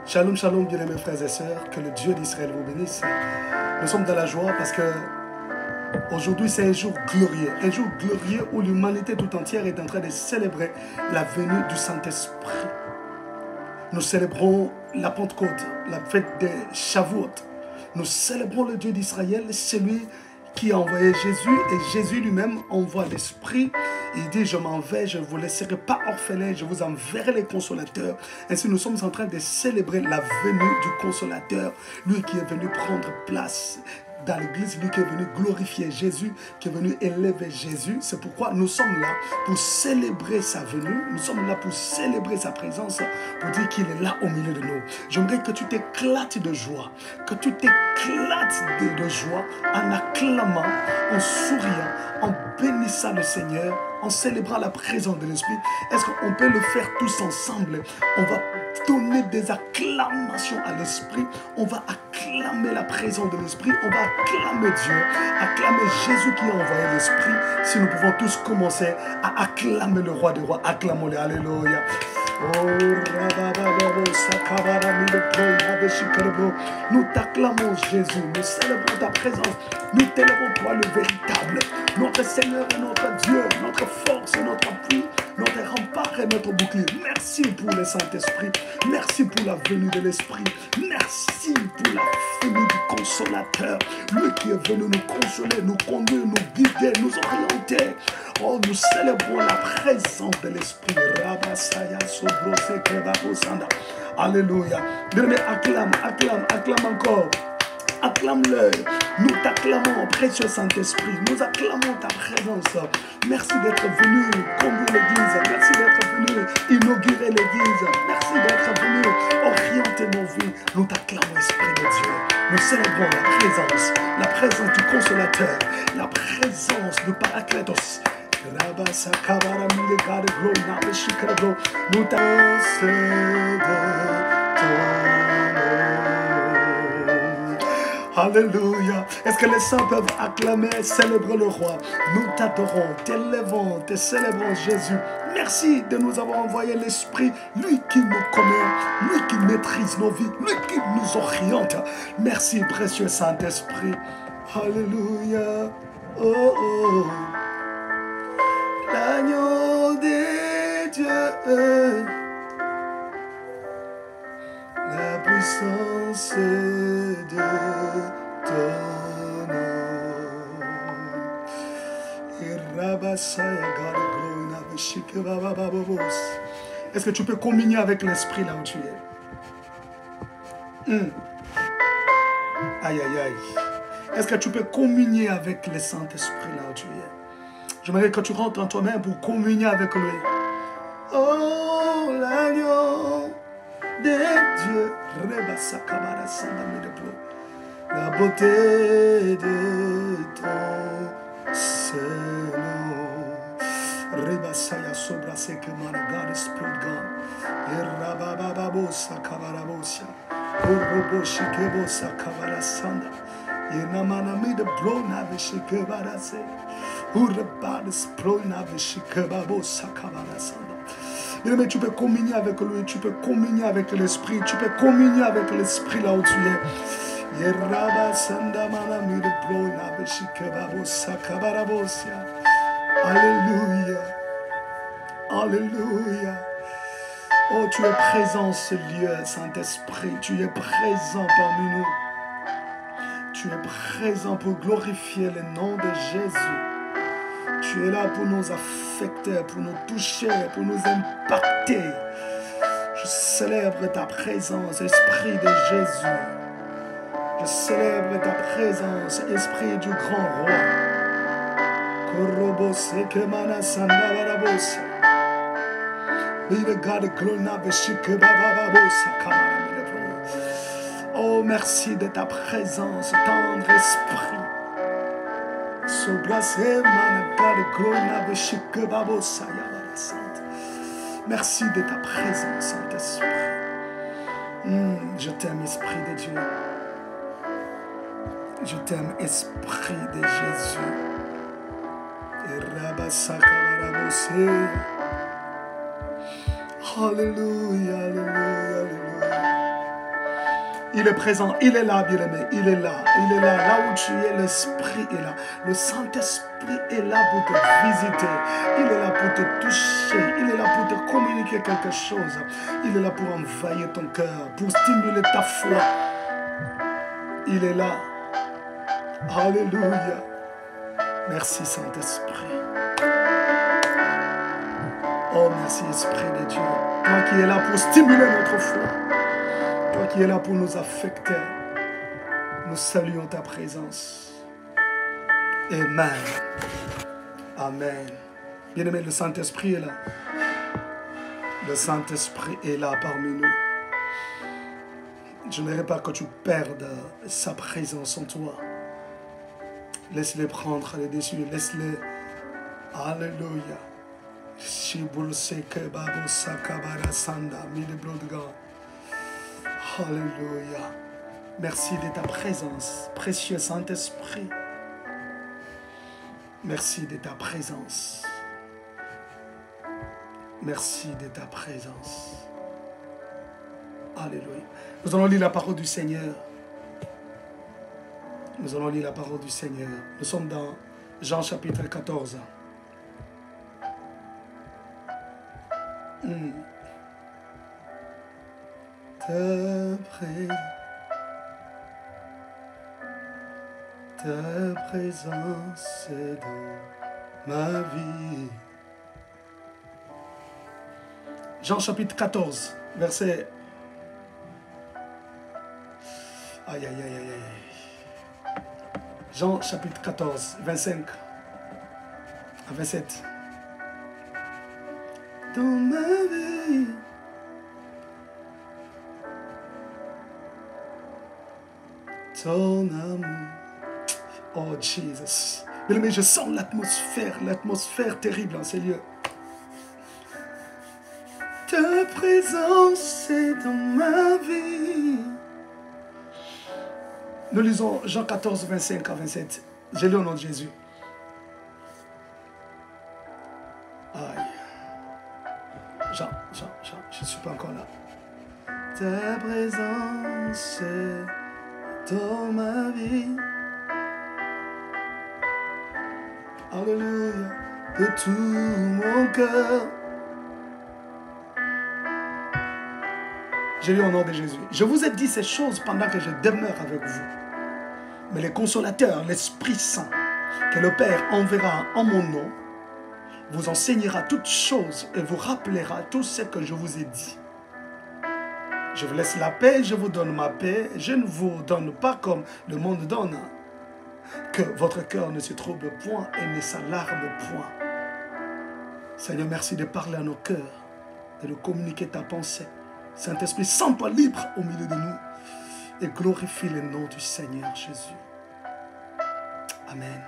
Shalom, shalom, bien-aimés frères et sœurs, que le Dieu d'Israël vous bénisse. Nous sommes dans la joie parce que aujourd'hui c'est un jour glorieux où l'humanité tout entière est en train de célébrer la venue du Saint-Esprit. Nous célébrons la Pentecôte, la fête des Shavuot. Nous célébrons le Dieu d'Israël, celui qui a envoyé Jésus, et Jésus lui-même envoie l'Esprit. Il dit, je m'en vais, je ne vous laisserai pas orphelins, je vous enverrai les consolateurs. Ainsi, nous sommes en train de célébrer la venue du consolateur, lui qui est venu prendre place dans l'église, lui qui est venu glorifier Jésus, qui est venu élever Jésus. C'est pourquoi nous sommes là pour célébrer sa venue, nous sommes là pour célébrer sa présence, pour dire qu'il est là au milieu de nous. J'aimerais que tu t'éclates de joie, que tu t'éclates de joie en acclamant, en souriant, en bénissant le Seigneur, en célébrant la présence de l'Esprit. Est-ce qu'on peut le faire tous ensemble? On va donner des acclamations à l'Esprit, on va acclamer la présence de l'Esprit, on va acclamer Dieu, acclamer Jésus qui a envoyé l'Esprit. Si nous pouvons tous commencer à acclamer le roi des rois, acclamons-le, alléluia. Nous t'acclamons Jésus, nous célébrons ta présence, nous t'élevons toi le véritable, notre Seigneur et notre Dieu, notre force et notre appui, notre rempart et notre bouclier. Merci pour le Saint-Esprit, merci pour la venue de l'Esprit, merci pour la venue du Consolateur, lui qui est venu nous consoler, nous conduire, nous guider, nous orienter. Oh, nous célébrons la présence de l'Esprit. Alléluia. Bien-aimé, acclame, acclame, acclame encore. Acclame-le. Nous t'acclamons, précieux Saint-Esprit. Nous acclamons ta présence. Merci d'être venu conduire l'église. Merci d'être venu inaugurer l'église. Merci d'être venu orienter nos vies. Nous t'acclamons, Esprit de Dieu. Nous célébrons la présence du Consolateur, la présence du Paraclétos. Nous Alléluia. Est-ce que les saints peuvent acclamer, célébrer le roi? Nous t'adorons, t'élèvons, te célébrons Jésus. Merci de nous avoir envoyé l'Esprit, lui qui nous connaît, lui qui maîtrise nos vies, lui qui nous oriente. Merci, précieux Saint-Esprit. Alléluia. Oh, oh. L'agneau de Dieu, la puissance de ton nom. Est-ce que tu peux communier avec l'Esprit là où tu es? Aïe, aïe, aïe. Est-ce que tu peux communier avec le Saint-Esprit là où tu es? J'aimerais que tu rentres en toi-même pour communier avec lui. Oh, l'agneau de Dieu. La beauté de ton Seigneur. Rebasaya sobra seke God is spirit God. Irabababo sakabarabosia. Urobo shikebo sakabara sanda. Inamana mi de blow na vishike barase. Urabad is blow na vishike babo sakabara sanda. Mais tu peux communier avec lui, tu peux communier avec l'Esprit, tu peux communier avec l'Esprit là où tu es. Alléluia. Alléluia. Oh, tu es présent ce lieu, Saint-Esprit. Tu es présent parmi nous. Tu es présent pour glorifier le nom de Jésus. Tu es là pour nous affecter, pour nous toucher, pour nous impacter. Je célèbre ta présence, Esprit de Jésus. Je célèbre ta présence, Esprit du grand roi. Oh, merci de ta présence, tendre Esprit. Merci de ta présence, Saint-Esprit. Je t'aime, Esprit de Dieu. Je t'aime, Esprit de Jésus. Alléluia, alléluia, alléluia. Il est présent, il est là, bien-aimé, il est là, là où tu es, l'Esprit est là. Le Saint-Esprit est là pour te visiter, il est là pour te toucher, il est là pour te communiquer quelque chose. Il est là pour envahir ton cœur, pour stimuler ta foi. Il est là. Alléluia. Merci Saint-Esprit. Oh, merci Esprit de Dieu. Toi qui es là pour stimuler notre foi. Toi qui es là pour nous affecter. Nous saluons ta présence. Amen. Amen. Bien-aimé, le Saint-Esprit est là. Le Saint-Esprit est là parmi nous. Je n'aimerais pas que tu perdes sa présence en toi. Laisse-les prendre les dessus. Laisse-les. Alléluia. Alléluia. Merci de ta présence, précieux Saint-Esprit. Merci de ta présence. Merci de ta présence. Alléluia. Nous allons lire la parole du Seigneur. Nous allons lire la parole du Seigneur. Nous sommes dans Jean chapitre 14. Ta présence est dans ma vie. Jean chapitre 14, verset... Aïe, aïe, aïe, aïe, aïe. Jean chapitre 14, 25 à 27. Dans ma vie, ton amour. Oh, Jesus. Mais je sens l'atmosphère terrible en ces lieux. Ta présence est dans ma vie. Nous lisons Jean 14, 25 à 27. Je lis au nom de Jésus. Aïe. Jean, je ne suis pas encore là. Ta présence est dans ma vie. Alléluia. De tout mon cœur. Je lis au nom de Jésus. Je vous ai dit ces choses pendant que je demeure avec vous. Mais le consolateur, l'Esprit Saint, que le Père enverra en mon nom, vous enseignera toutes choses et vous rappellera tout ce que je vous ai dit. Je vous laisse la paix, je vous donne ma paix. Je ne vous donne pas comme le monde donne. Que votre cœur ne se trouble point et ne s'alarme point. Seigneur, merci de parler à nos cœurs, de nous communiquer ta pensée. Saint-Esprit, sens-toi libre au milieu de nous et glorifie le nom du Seigneur Jésus. Amen.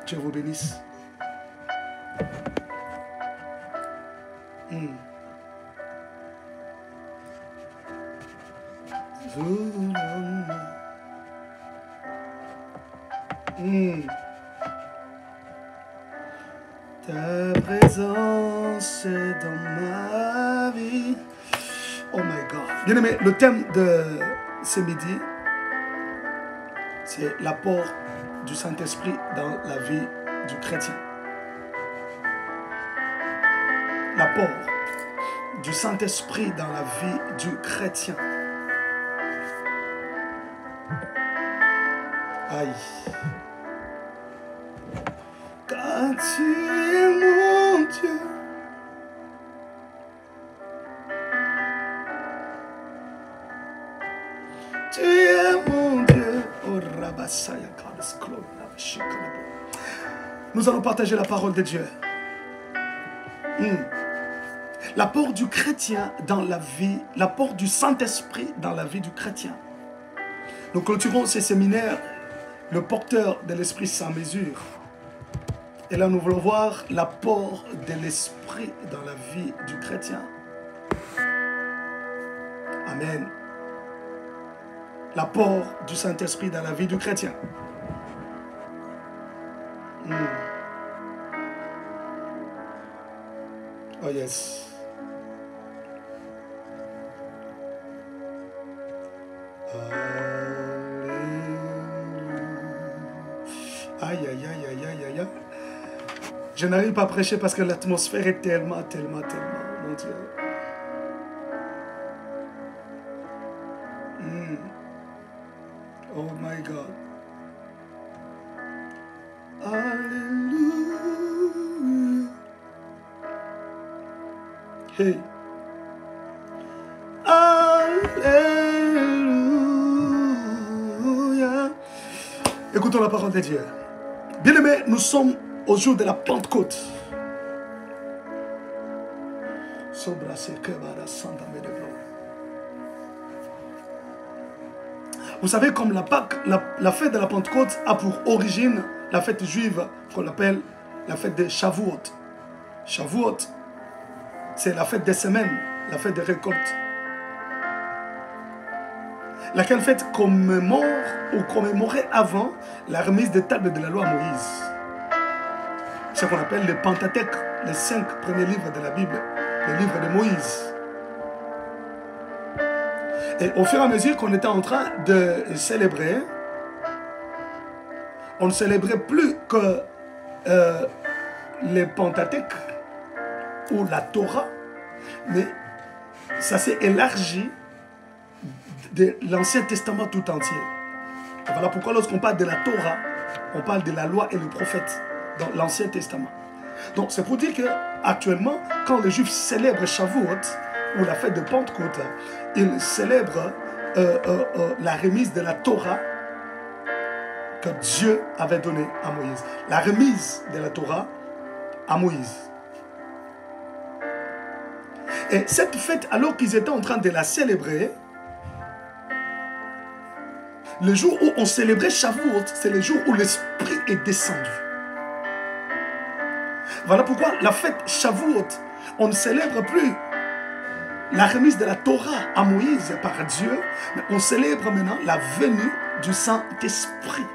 Dieu vous bénisse. Ta présence est dans ma vie. Oh my God. Bien aimé, le thème de ce midi, c'est l'apport du Saint-Esprit dans la vie du chrétien. L'apport du Saint-Esprit dans la vie du chrétien. Aïe. Car tu es mon Dieu. Tu es mon Dieu. Oh, Rabasaya, nous allons partager la parole de Dieu. L'apport du chrétien dans la vie, l'apport du Saint-Esprit dans la vie du chrétien. Nous clôturons ces séminaires, le porteur de l'Esprit sans mesure. Et là, nous voulons voir l'apport de l'Esprit dans la vie du chrétien. Amen. L'apport du Saint-Esprit dans la vie du chrétien. Oh yes. Aïe, aïe, aïe, aïe, aïe, aïe. Je n'arrive pas à prêcher parce que l'atmosphère est tellement, tellement, tellement, mon Dieu. Oh my God. Alléluia. Hey. Alléluia. Écoutons la parole de Dieu. Bien-aimés, nous sommes au jour de la Pentecôte. Vous savez, comme la Pâque, la fête de la Pentecôte a pour origine la fête juive qu'on appelle la fête de Shavuot. Shavuot, c'est la fête des semaines, la fête des récoltes. Laquelle fête commémore ou commémorait avant la remise des tables de la loi à Moïse. Ce qu'on appelle le Pentateuque, les 5 premiers livres de la Bible, le livre de Moïse. Et au fur et à mesure qu'on était en train de célébrer, on ne célébrait plus que le Pentateuque ou la Torah, mais ça s'est élargi de l'Ancien Testament tout entier. Et voilà pourquoi lorsqu'on parle de la Torah, on parle de la loi et le prophète dans l'Ancien Testament. Donc c'est pour dire qu'actuellement, quand les Juifs célèbrent Shavuot, ou la fête de Pentecôte, ils célèbrent la remise de la Torah que Dieu avait donnée à Moïse. La remise de la Torah à Moïse. Et cette fête, alors qu'ils étaient en train de la célébrer, le jour où on célébrait Shavuot, c'est le jour où l'Esprit est descendu. Voilà pourquoi la fête Shavuot, on ne célèbre plus la remise de la Torah à Moïse par Dieu, mais on célèbre maintenant la venue du Saint-Esprit.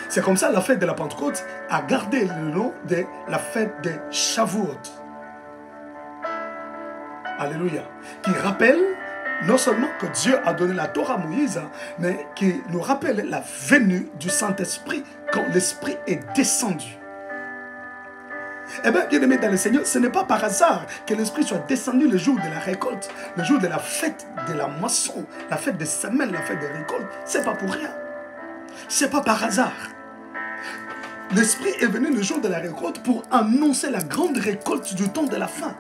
C'est comme ça la fête de la Pentecôte a gardé le nom de la fête de Shavuot. Alléluia. Qui rappelle non seulement que Dieu a donné la Torah à Moïse, mais qui nous rappelle la venue du Saint-Esprit quand l'Esprit est descendu. Eh bien, bien aimé dans le Seigneur, ce n'est pas par hasard que l'Esprit soit descendu le jour de la récolte, le jour de la fête de la moisson, la fête des semaines, la fête des récoltes. Ce n'est pas pour rien. Ce n'est pas par hasard. L'Esprit est venu le jour de la récolte pour annoncer la grande récolte du temps de la fin.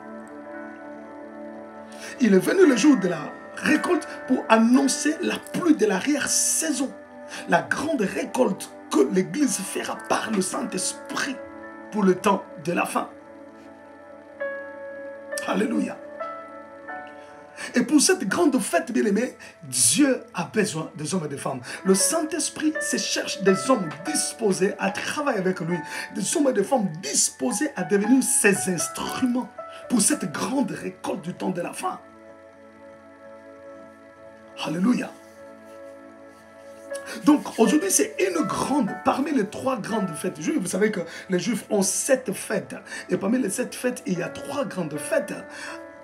Il est venu le jour de la récolte pour annoncer la pluie de l'arrière-saison, la grande récolte que l'Église fera par le Saint-Esprit pour le temps de la fin. Alléluia. Et pour cette grande fête, bien-aimés, Dieu a besoin des hommes et des femmes. Le Saint-Esprit se cherche des hommes disposés à travailler avec lui, des hommes et des femmes disposés à devenir ses instruments pour cette grande récolte du temps de la fin. Alléluia. Donc aujourd'hui c'est une grande, parmi les 3 grandes fêtes juives, vous savez que les Juifs ont 7 fêtes. Et parmi les 7 fêtes, il y a 3 grandes fêtes.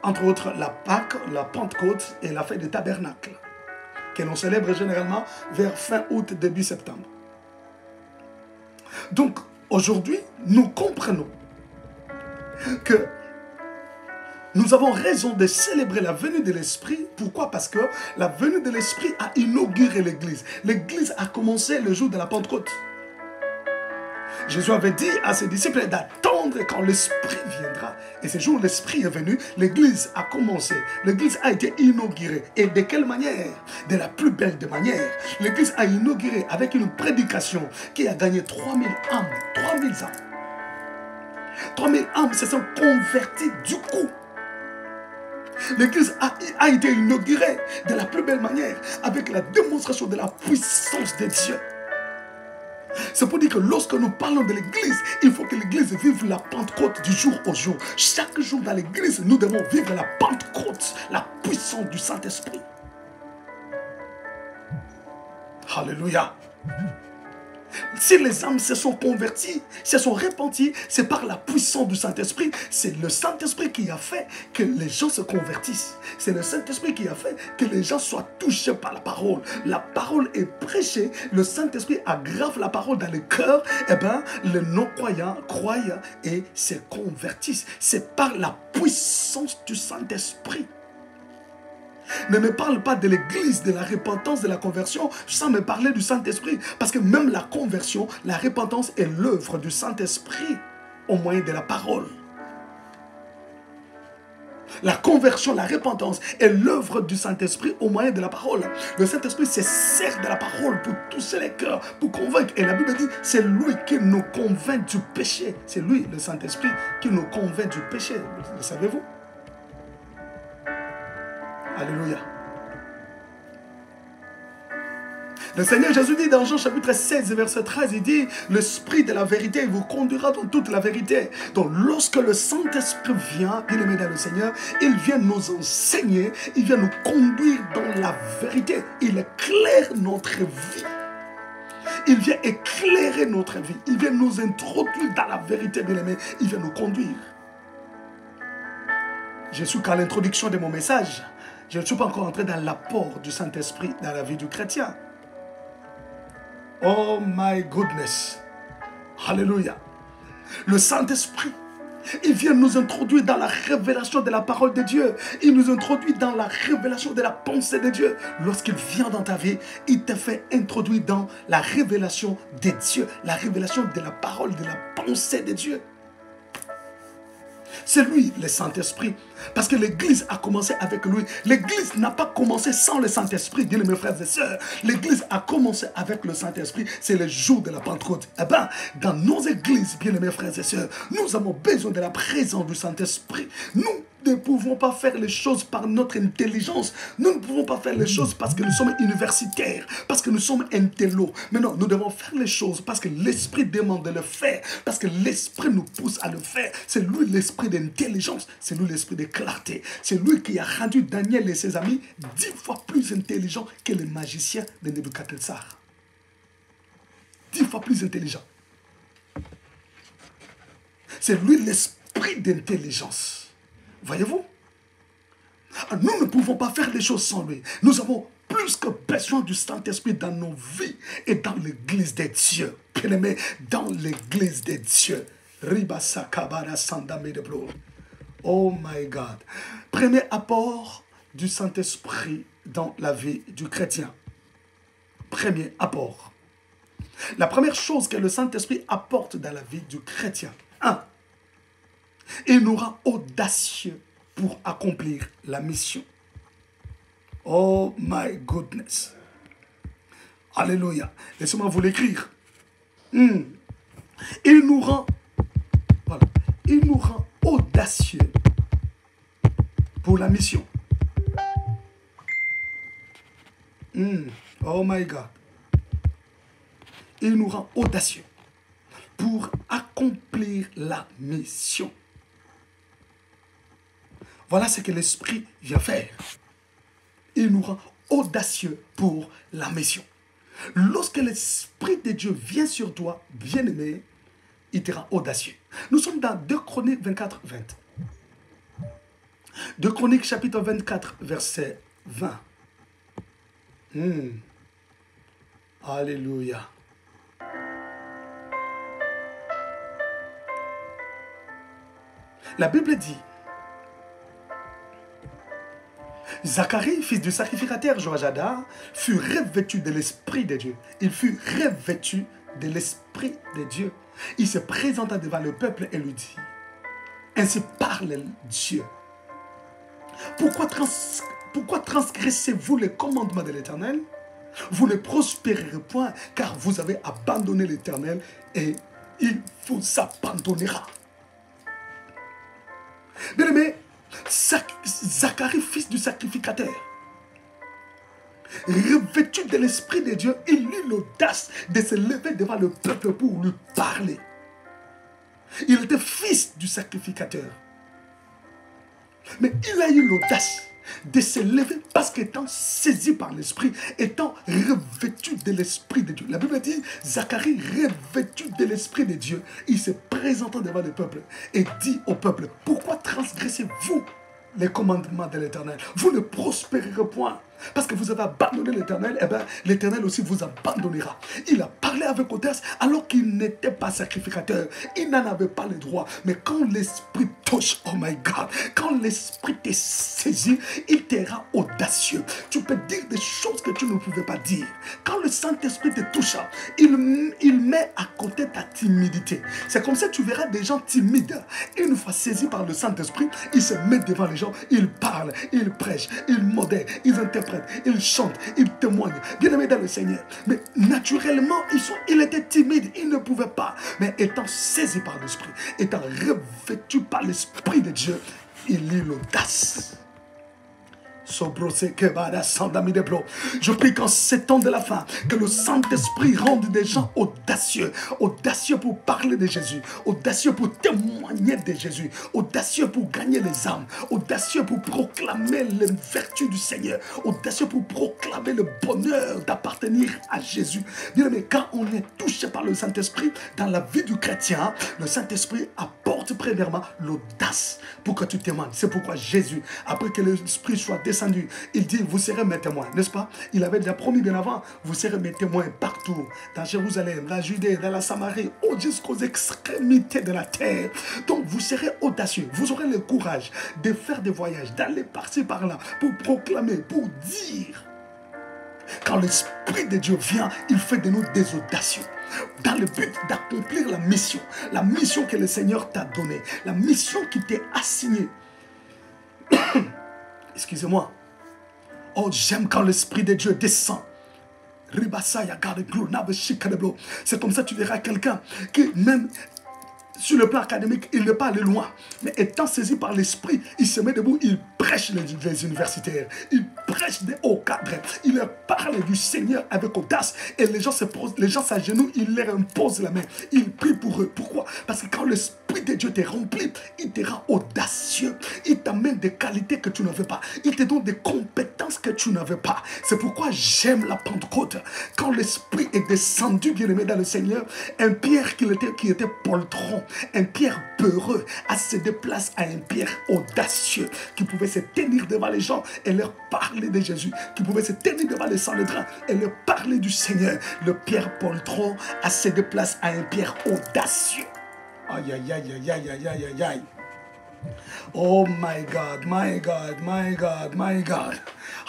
Entre autres la Pâque, la Pentecôte et la fête du Tabernacle. Que l'on célèbre généralement vers fin août, début septembre. Donc aujourd'hui, nous comprenons que nous avons raison de célébrer la venue de l'Esprit. Pourquoi? Parce que la venue de l'Esprit a inauguré l'Église. L'Église a commencé le jour de la Pentecôte. Jésus avait dit à ses disciples d'attendre quand l'Esprit viendra. Et ce jour où l'Esprit est venu, l'Église a commencé. L'Église a été inaugurée. Et de quelle manière? De la plus belle des manières. L'Église a inauguré avec une prédication qui a gagné 3000 âmes. 3000 âmes. 3000 âmes se sont converties du coup. L'Église a été inaugurée de la plus belle manière avec la démonstration de la puissance de Dieu. C'est pour dire que lorsque nous parlons de l'Église, il faut que l'Église vive la Pentecôte du jour au jour. Chaque jour dans l'Église, nous devons vivre la Pentecôte, la puissance du Saint-Esprit. Alléluia. Si les âmes se sont converties, se sont repenties, c'est par la puissance du Saint-Esprit. C'est le Saint-Esprit qui a fait que les gens se convertissent. C'est le Saint-Esprit qui a fait que les gens soient touchés par la parole. La parole est prêchée, le Saint-Esprit aggrave la parole dans les cœurs. Eh bien, les non-croyants croient et se convertissent. C'est par la puissance du Saint-Esprit. Ne me parle pas de l'église, de la repentance, de la conversion, sans me parler du Saint-Esprit. Parce que même la conversion, la repentance est l'œuvre du Saint-Esprit au moyen de la parole. La conversion, la repentance est l'œuvre du Saint-Esprit au moyen de la parole. Le Saint-Esprit se sert de la parole pour toucher les cœurs, pour convaincre. Et la Bible dit, c'est lui qui nous convainc du péché. C'est lui, le Saint-Esprit, qui nous convainc du péché. Le savez-vous? Alléluia. Le Seigneur Jésus dit dans Jean chapitre 16, verset 13, il dit, l'Esprit de la vérité vous conduira dans toute la vérité. Donc lorsque le Saint-Esprit vient, bien-aimé dans le Seigneur, il vient nous enseigner, il vient nous conduire dans la vérité. Il éclaire notre vie. Il vient éclairer notre vie. Il vient nous introduire dans la vérité, bien-aimé. Il vient nous conduire. Je suis qu'à l'introduction de mon message. Je ne suis pas encore entré dans l'apport du Saint-Esprit dans la vie du chrétien. Oh my goodness. Alléluia. Le Saint-Esprit, il vient nous introduire dans la révélation de la parole de Dieu. Il nous introduit dans la révélation de la pensée de Dieu. Lorsqu'il vient dans ta vie, il te fait introduire dans la révélation de Dieu. La révélation de la parole, de la pensée de Dieu. C'est lui, le Saint-Esprit. Parce que l'Église a commencé avec lui. L'Église n'a pas commencé sans le Saint-Esprit, dis-le mes frères et sœurs. L'Église a commencé avec le Saint-Esprit. C'est le jour de la Pentecôte. Eh bien, dans nos églises, bien mes frères et sœurs, nous avons besoin de la présence du Saint-Esprit. Nous ne pouvons pas faire les choses par notre intelligence. Nous ne pouvons pas faire les choses parce que nous sommes universitaires, parce que nous sommes intello. Mais non, nous devons faire les choses parce que l'Esprit demande de le faire, parce que l'Esprit nous pousse à le faire. C'est lui l'Esprit d'intelligence, c'est lui l'Esprit de clarté. C'est lui qui a rendu Daniel et ses amis 10 fois plus intelligents que les magiciens de Nebuchadnezzar. 10 fois plus intelligents. C'est lui l'Esprit d'intelligence. Voyez-vous? Nous ne pouvons pas faire les choses sans lui. Nous avons plus que besoin du Saint-Esprit dans nos vies et dans l'église des dieux. Bien-aimés, dans l'église des dieux. Oh my God. Premier apport du Saint-Esprit dans la vie du chrétien. Premier apport. La première chose que le Saint-Esprit apporte dans la vie du chrétien. 1. Il nous rend audacieux pour accomplir la mission. Oh my goodness. Alléluia. Laissez-moi vous l'écrire. Il nous rend, voilà, il nous rend audacieux pour la mission. Oh my God. Il nous rend audacieux pour accomplir la mission. Voilà ce que l'Esprit vient faire. Il nous rend audacieux pour la mission. Lorsque l'Esprit de Dieu vient sur toi, bien-aimé, il te rend audacieux. Nous sommes dans 2 Chroniques 24, 20. 2 Chroniques chapitre 24, verset 20. Alléluia. La Bible dit, Zacharie, fils du sacrificateur Joachada, fut revêtu de l'Esprit de Dieu. Il fut revêtu de l'Esprit de Dieu. Il se présenta devant le peuple et lui dit, ainsi parle Dieu. Pourquoi transgressez-vous les commandements de l'Éternel? Vous ne prospérerez point, car vous avez abandonné l'Éternel et il vous abandonnera. Bien-aimé, Zacharie, fils du sacrificateur, revêtu de l'Esprit de Dieu, il eut l'audace de se lever devant le peuple pour lui parler. Il était fils du sacrificateur. Mais il a eu l'audace de se lever parce qu'étant saisi par l'Esprit, étant revêtu de l'Esprit de Dieu. La Bible dit, Zacharie, revêtu de l'Esprit de Dieu, il se présenta devant le peuple et dit au peuple, pourquoi transgressez-vous les commandements de l'Éternel? Vous ne prospérerez point. Parce que vous avez abandonné l'Éternel, eh bien, l'Éternel aussi vous abandonnera. Il a parlé avec audace alors qu'il n'était pas sacrificateur. Il n'en avait pas le droit. Mais quand l'Esprit touche, oh my God, quand l'Esprit te saisit, il te rend audacieux. Tu peux dire des choses que tu ne pouvais pas dire. Quand le Saint-Esprit te touche, il met à côté ta timidité. C'est comme ça que tu verras des gens timides. Une fois saisis par le Saint-Esprit, ils se mettent devant les gens, ils parlent, ils prêchent, ils modèrent, ils interprètent, ils chantent, ils témoignent. Bien-aimés dans le Seigneur. Mais naturellement, il était timide, il ne pouvait pas. Mais étant saisi par l'Esprit, étant revêtu par l'Esprit de Dieu, il eut l'audace. Je prie qu'en ces temps de la fin, que le Saint-Esprit rende des gens audacieux, audacieux pour parler de Jésus, audacieux pour témoigner de Jésus, audacieux pour gagner les âmes, audacieux pour proclamer les vertus du Seigneur, audacieux pour proclamer le bonheur d'appartenir à Jésus. Bien aimé, quand on est touché par le Saint-Esprit dans la vie du chrétien, le Saint-Esprit apporte premièrement l'audace pour que tu témoignes. C'est pourquoi Jésus, après que l'Esprit soit descendu, il dit, vous serez mes témoins, n'est-ce pas? Il avait déjà promis bien avant, vous serez mes témoins partout, dans Jérusalem, dans la Judée, dans la Samarie, jusqu'aux extrémités de la terre. Donc vous serez audacieux, vous aurez le courage de faire des voyages, d'aller par-ci par-là, pour proclamer, pour dire. Quand l'Esprit de Dieu vient, il fait de nous des audacieux, dans le but d'accomplir la mission que le Seigneur t'a donnée, la mission qui t'est assignée. Excusez-moi. Oh, j'aime quand l'Esprit de Dieu descend. C'est comme ça que tu verras quelqu'un qui, même sur le plan académique, il n'est pas allé loin. Mais étant saisi par l'Esprit, il se met debout, il prêche les universitaires, il prêche des hauts cadres, il leur parle du Seigneur avec audace. Et les gens s'agenouillent, il leur impose la main, il prie pour eux. Pourquoi? Parce que quand l'Esprit de Dieu t'est rempli, il te rend audacieux. Il t'amène des qualités que tu n'avais pas. Il te donne des compétences que tu n'avais pas. C'est pourquoi j'aime la Pentecôte. Quand l'Esprit est descendu, bien-aimé dans le Seigneur, un Pierre qui était poltron, un Pierre peureux, a cédé place à un Pierre audacieux qui pouvait se tenir devant les gens et leur parler de Jésus, qui pouvait se tenir devant les Sanhédrins et leur parler du Seigneur. Le Pierre poltron a cédé place à un Pierre audacieux. Aïe, aïe, aïe, aïe, aïe, aïe, aïe, aïe, aïe. Oh my God, my God, my God, my God.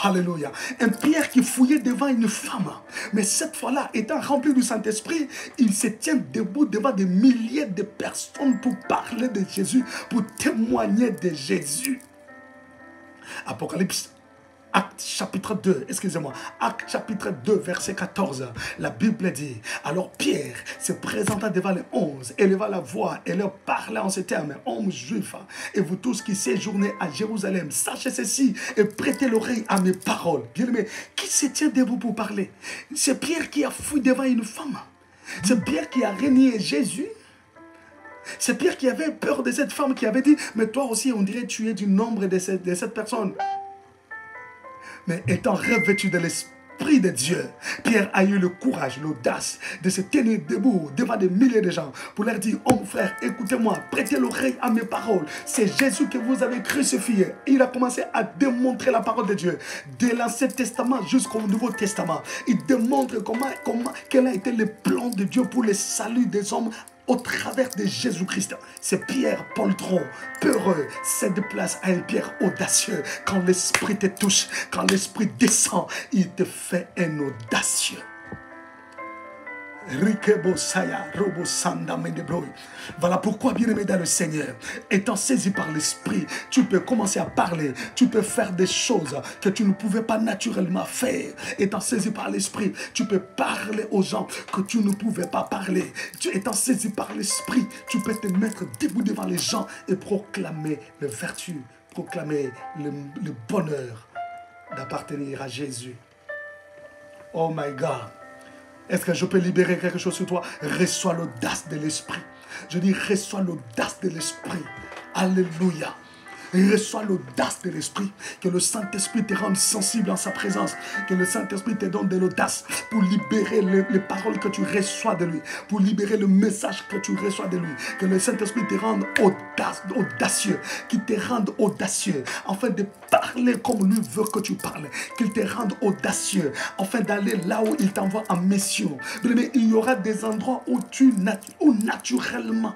Alléluia. Un Pierre qui fouillait devant une femme. Mais cette fois-là, étant rempli du Saint-Esprit, il se tient debout devant des milliers de personnes pour parler de Jésus, pour témoigner de Jésus. Apocalypse. Acte chapitre 2, excusez-moi, Acte chapitre 2, verset 14, la Bible dit, alors Pierre se présenta devant les 11, éleva la voix et leur parla en ces termes, hommes juifs, et vous tous qui séjournez à Jérusalem, sachez ceci et prêtez l'oreille à mes paroles. Bien-aimé, qui se tient debout pour parler? C'est Pierre qui a fui devant une femme. C'est Pierre qui a renié Jésus. C'est Pierre qui avait peur de cette femme qui avait dit, mais toi aussi on dirait tu es du nombre de cette personne. Mais étant revêtu de l'Esprit de Dieu, Pierre a eu le courage, l'audace de se tenir debout devant des milliers de gens pour leur dire, oh frère, écoutez-moi, prêtez l'oreille à mes paroles. C'est Jésus que vous avez crucifié. Il a commencé à démontrer la parole de Dieu, de l'Ancien Testament jusqu'au Nouveau Testament. Il démontre quel a été le plan de Dieu pour le salut des hommes au travers de Jésus-Christ. C'est Pierre poltron, peureux, cède place à un Pierre audacieux. Quand l'Esprit te touche, quand l'Esprit descend, il te fait un audacieux. Voilà pourquoi, bien-aimé dans le Seigneur, étant saisi par l'Esprit, tu peux commencer à parler, tu peux faire des choses que tu ne pouvais pas naturellement faire. Étant saisi par l'Esprit, tu peux parler aux gens que tu ne pouvais pas parler. Étant saisi par l'Esprit, tu peux te mettre debout devant les gens et proclamer les vertus, proclamer le bonheur d'appartenir à Jésus. Oh my God. Est-ce que je peux libérer quelque chose sur toi? Reçois l'audace de l'Esprit. Je dis, reçois l'audace de l'Esprit. Alléluia. Reçois l'audace de l'Esprit. Que le Saint-Esprit te rende sensible en sa présence. Que le Saint-Esprit te donne de l'audace pour libérer les paroles que tu reçois de lui. Pour libérer le message que tu reçois de lui. Que le Saint-Esprit te rende audacieux. Qu'il te rende audacieux. Afin de parler comme lui veut que tu parles. Qu'il te rende audacieux. Afin d'aller là où il t'envoie en mission. Mais il y aura des endroits où naturellement,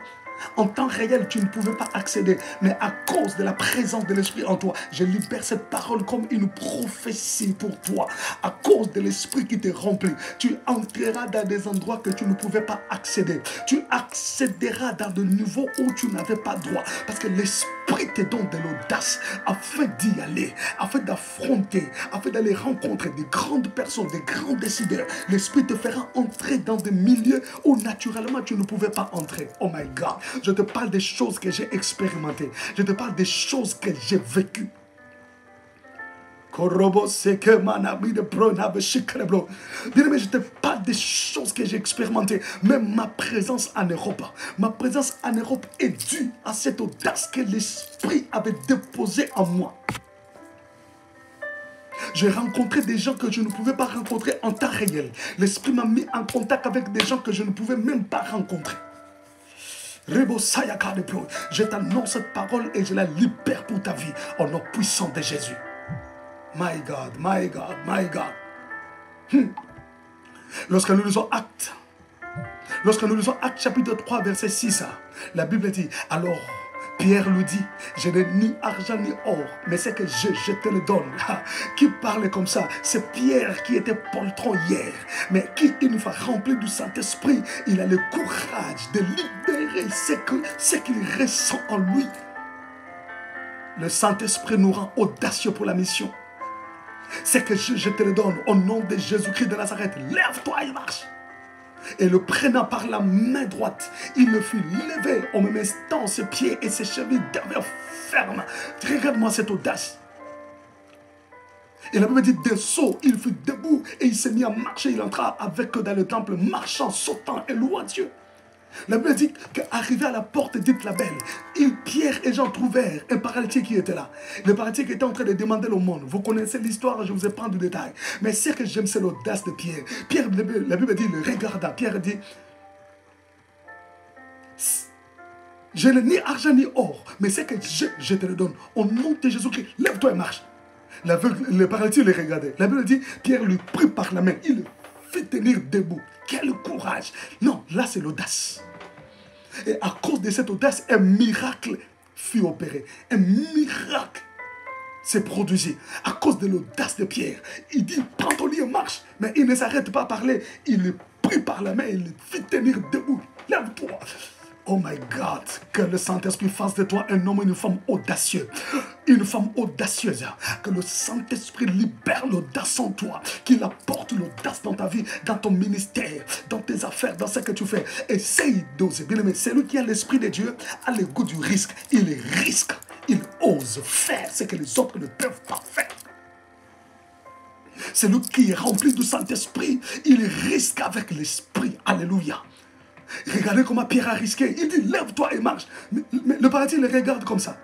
en temps réel, tu ne pouvais pas accéder. Mais à cause de la présence de l'Esprit en toi, je libère cette parole comme une prophétie pour toi. À cause de l'Esprit qui te remplit, tu entreras dans des endroits que tu ne pouvais pas accéder. Tu accéderas dans des niveaux où tu n'avais pas droit. Parce que l'Esprit te donne de l'audace afin d'y aller, afin d'affronter, afin d'aller rencontrer des grandes personnes, des grands décideurs. L'Esprit te fera entrer dans des milieux où naturellement tu ne pouvais pas entrer. Oh my God. Je te parle des choses que j'ai expérimentées. Je te parle des choses que j'ai vécues. Bien-aimé, je te parle des choses que j'ai expérimentées. Même ma présence en Europe. Ma présence en Europe est due à cette audace que l'Esprit avait déposée en moi. J'ai rencontré des gens que je ne pouvais pas rencontrer en temps réel. L'Esprit m'a mis en contact avec des gens que je ne pouvais même pas rencontrer. Je t'annonce cette parole et je la libère pour ta vie au nom puissant de Jésus. My God, my God, my God. Lorsque nous lisons Actes chapitre 3 verset 6, la Bible dit, alors Pierre lui dit, je n'ai ni argent ni or, mais c'est que je te le donne. Qui parle comme ça? C'est Pierre qui était poltron hier, mais qui, une fois rempli du Saint-Esprit, il a le courage de libérer ce qu'il ressent en lui. Le Saint-Esprit nous rend audacieux pour la mission. C'est que je te le donne au nom de Jésus-Christ de Nazareth. Lève-toi et marche. Et le prenant par la main droite, il le fit lever. Au même instant, ses pieds et ses chevilles devinrent fermes. Regarde-moi cette audace. Et la Bible dit, d'un saut, il fut debout et il s'est mis à marcher. Il entra avec eux dans le temple, marchant, sautant et louant Dieu. La Bible dit qu'arrivé à la porte dite la belle, Pierre et Jean trouvèrent un paralytique qui était là. Le paralytique était en train de demander le monde. Vous connaissez l'histoire, je vous ai pas du détail. Mais ce que j'aime, c'est l'audace de Pierre. Pierre, la Bible dit, le regarda. Pierre dit, je n'ai ni argent ni or, mais c'est que je te le donne. Au nom de Jésus-Christ, lève-toi et marche. Le paralytique le regardait. La Bible dit, Pierre lui prit par la main. Il le fit tenir debout. Quel courage! Non, là c'est l'audace. Et à cause de cette audace, un miracle fut opéré. Un miracle s'est produit. À cause de l'audace de Pierre. Il dit, prends ton lit et marche. Mais il ne s'arrête pas à parler. Il le prit par la main et le fit tenir debout. Lève-toi. Oh my God, que le Saint-Esprit fasse de toi un homme et une femme audacieux. Une femme audacieuse. Que le Saint-Esprit libère l'audace en toi. Qu'il apporte l'audace dans ta vie, dans ton ministère, dans tes affaires, dans ce que tu fais. Essaye d'oser. Bien aimé, celui qui a l'Esprit de Dieu a le goût du risque. Il risque. Il ose faire ce que les autres ne peuvent pas faire. Celui qui est rempli du Saint-Esprit, il risque avec l'Esprit. Alléluia. Regardez comment Pierre a risqué. Il dit, lève-toi et marche. Mais le paralytique le regarde comme ça.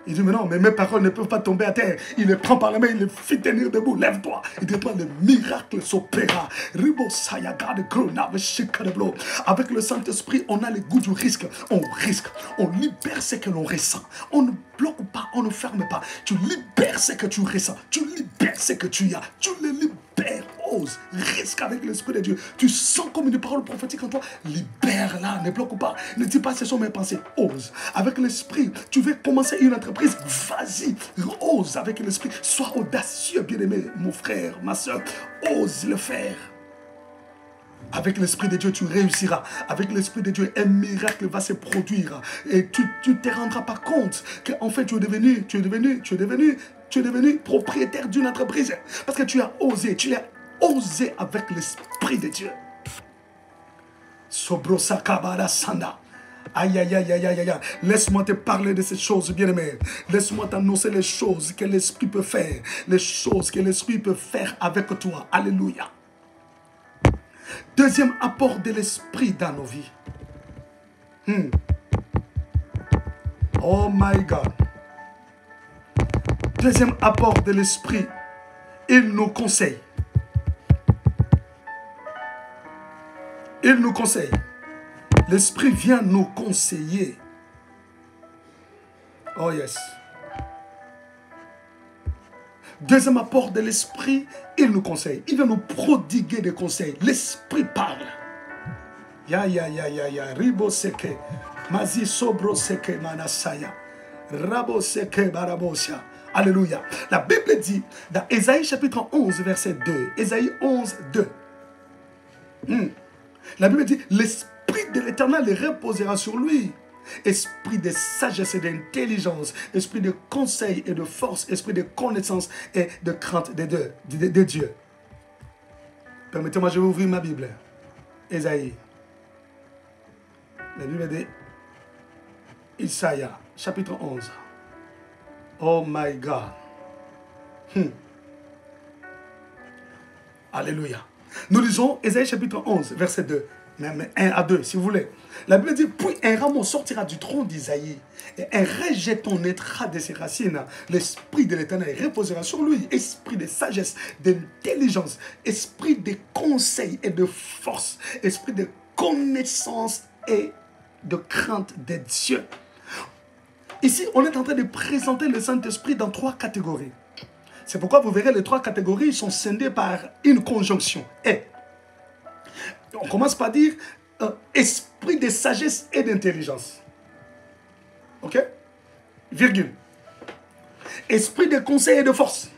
Il dit, mais non, mais mes paroles ne peuvent pas tomber à terre. Il le prend par la main, il le fit tenir debout. Lève-toi. Et dis-toi, le miracle s'opéra. Avec le Saint-Esprit, on a le goût du risque. On risque. On libère ce que l'on ressent. On ne bloque pas, on ne ferme pas. Tu libères ce que tu ressens. Tu libères ce que tu as. Tu le libères. Ose, risque avec l'Esprit de Dieu. Tu sens comme une parole prophétique en toi. Libère-la, ne bloque pas. Ne dis pas ce sont mes pensées. Ose. Avec l'Esprit, tu veux commencer une entreprise. Vas-y, ose avec l'Esprit. Sois audacieux, bien-aimé, mon frère, ma soeur. Ose le faire. Avec l'Esprit de Dieu, tu réussiras. Avec l'Esprit de Dieu, un miracle va se produire. Et tu ne te rendras pas compte qu'en fait, tu es devenu propriétaire d'une entreprise. Parce que tu as osé avec l'Esprit de Dieu. Sobrosa kabara sanda. Aïe, aïe, aïe, aïe, aïe, aïe. Laisse-moi te parler de ces choses, bien-aimé. Laisse-moi t'annoncer les choses que l'Esprit peut faire. Les choses que l'Esprit peut faire avec toi. Alléluia. Deuxième apport de l'Esprit dans nos vies. Oh my God. Deuxième apport de l'esprit, il nous conseille. Il nous conseille. L'esprit vient nous conseiller. Oh yes. Deuxième apport de l'esprit, il nous conseille. Il vient nous prodiguer des conseils. L'esprit parle. Ya. Ribo seke. Mazi sobro seke manasaya. Rabo seke barabosia. Alléluia. La Bible dit dans Ésaïe chapitre 11, verset 2. Ésaïe 11, 2. La Bible dit, l'esprit de l'Éternel reposera sur lui. Esprit de sagesse et d'intelligence, esprit de conseil et de force, esprit de connaissance et de crainte de Dieu. Permettez-moi, je vais ouvrir ma Bible. Ésaïe. La Bible dit, Isaïe, chapitre 11. Oh my God. Alléluia. Nous lisons Ésaïe chapitre 11, verset 2. Même 1 à 2, si vous voulez. La Bible dit, puis un rameau sortira du tronc d'Isaïe, et un rejeton naîtra de ses racines. L'esprit de l'Éternel reposera sur lui. Esprit de sagesse, d'intelligence, esprit de conseil et de force, esprit de connaissance et de crainte de Dieu. Ici, on est en train de présenter le Saint-Esprit dans 3 catégories. C'est pourquoi vous verrez, les 3 catégories sont scindées par une conjonction. Et on commence par dire esprit de sagesse et d'intelligence. Ok? Virgule. Esprit de conseil et de force.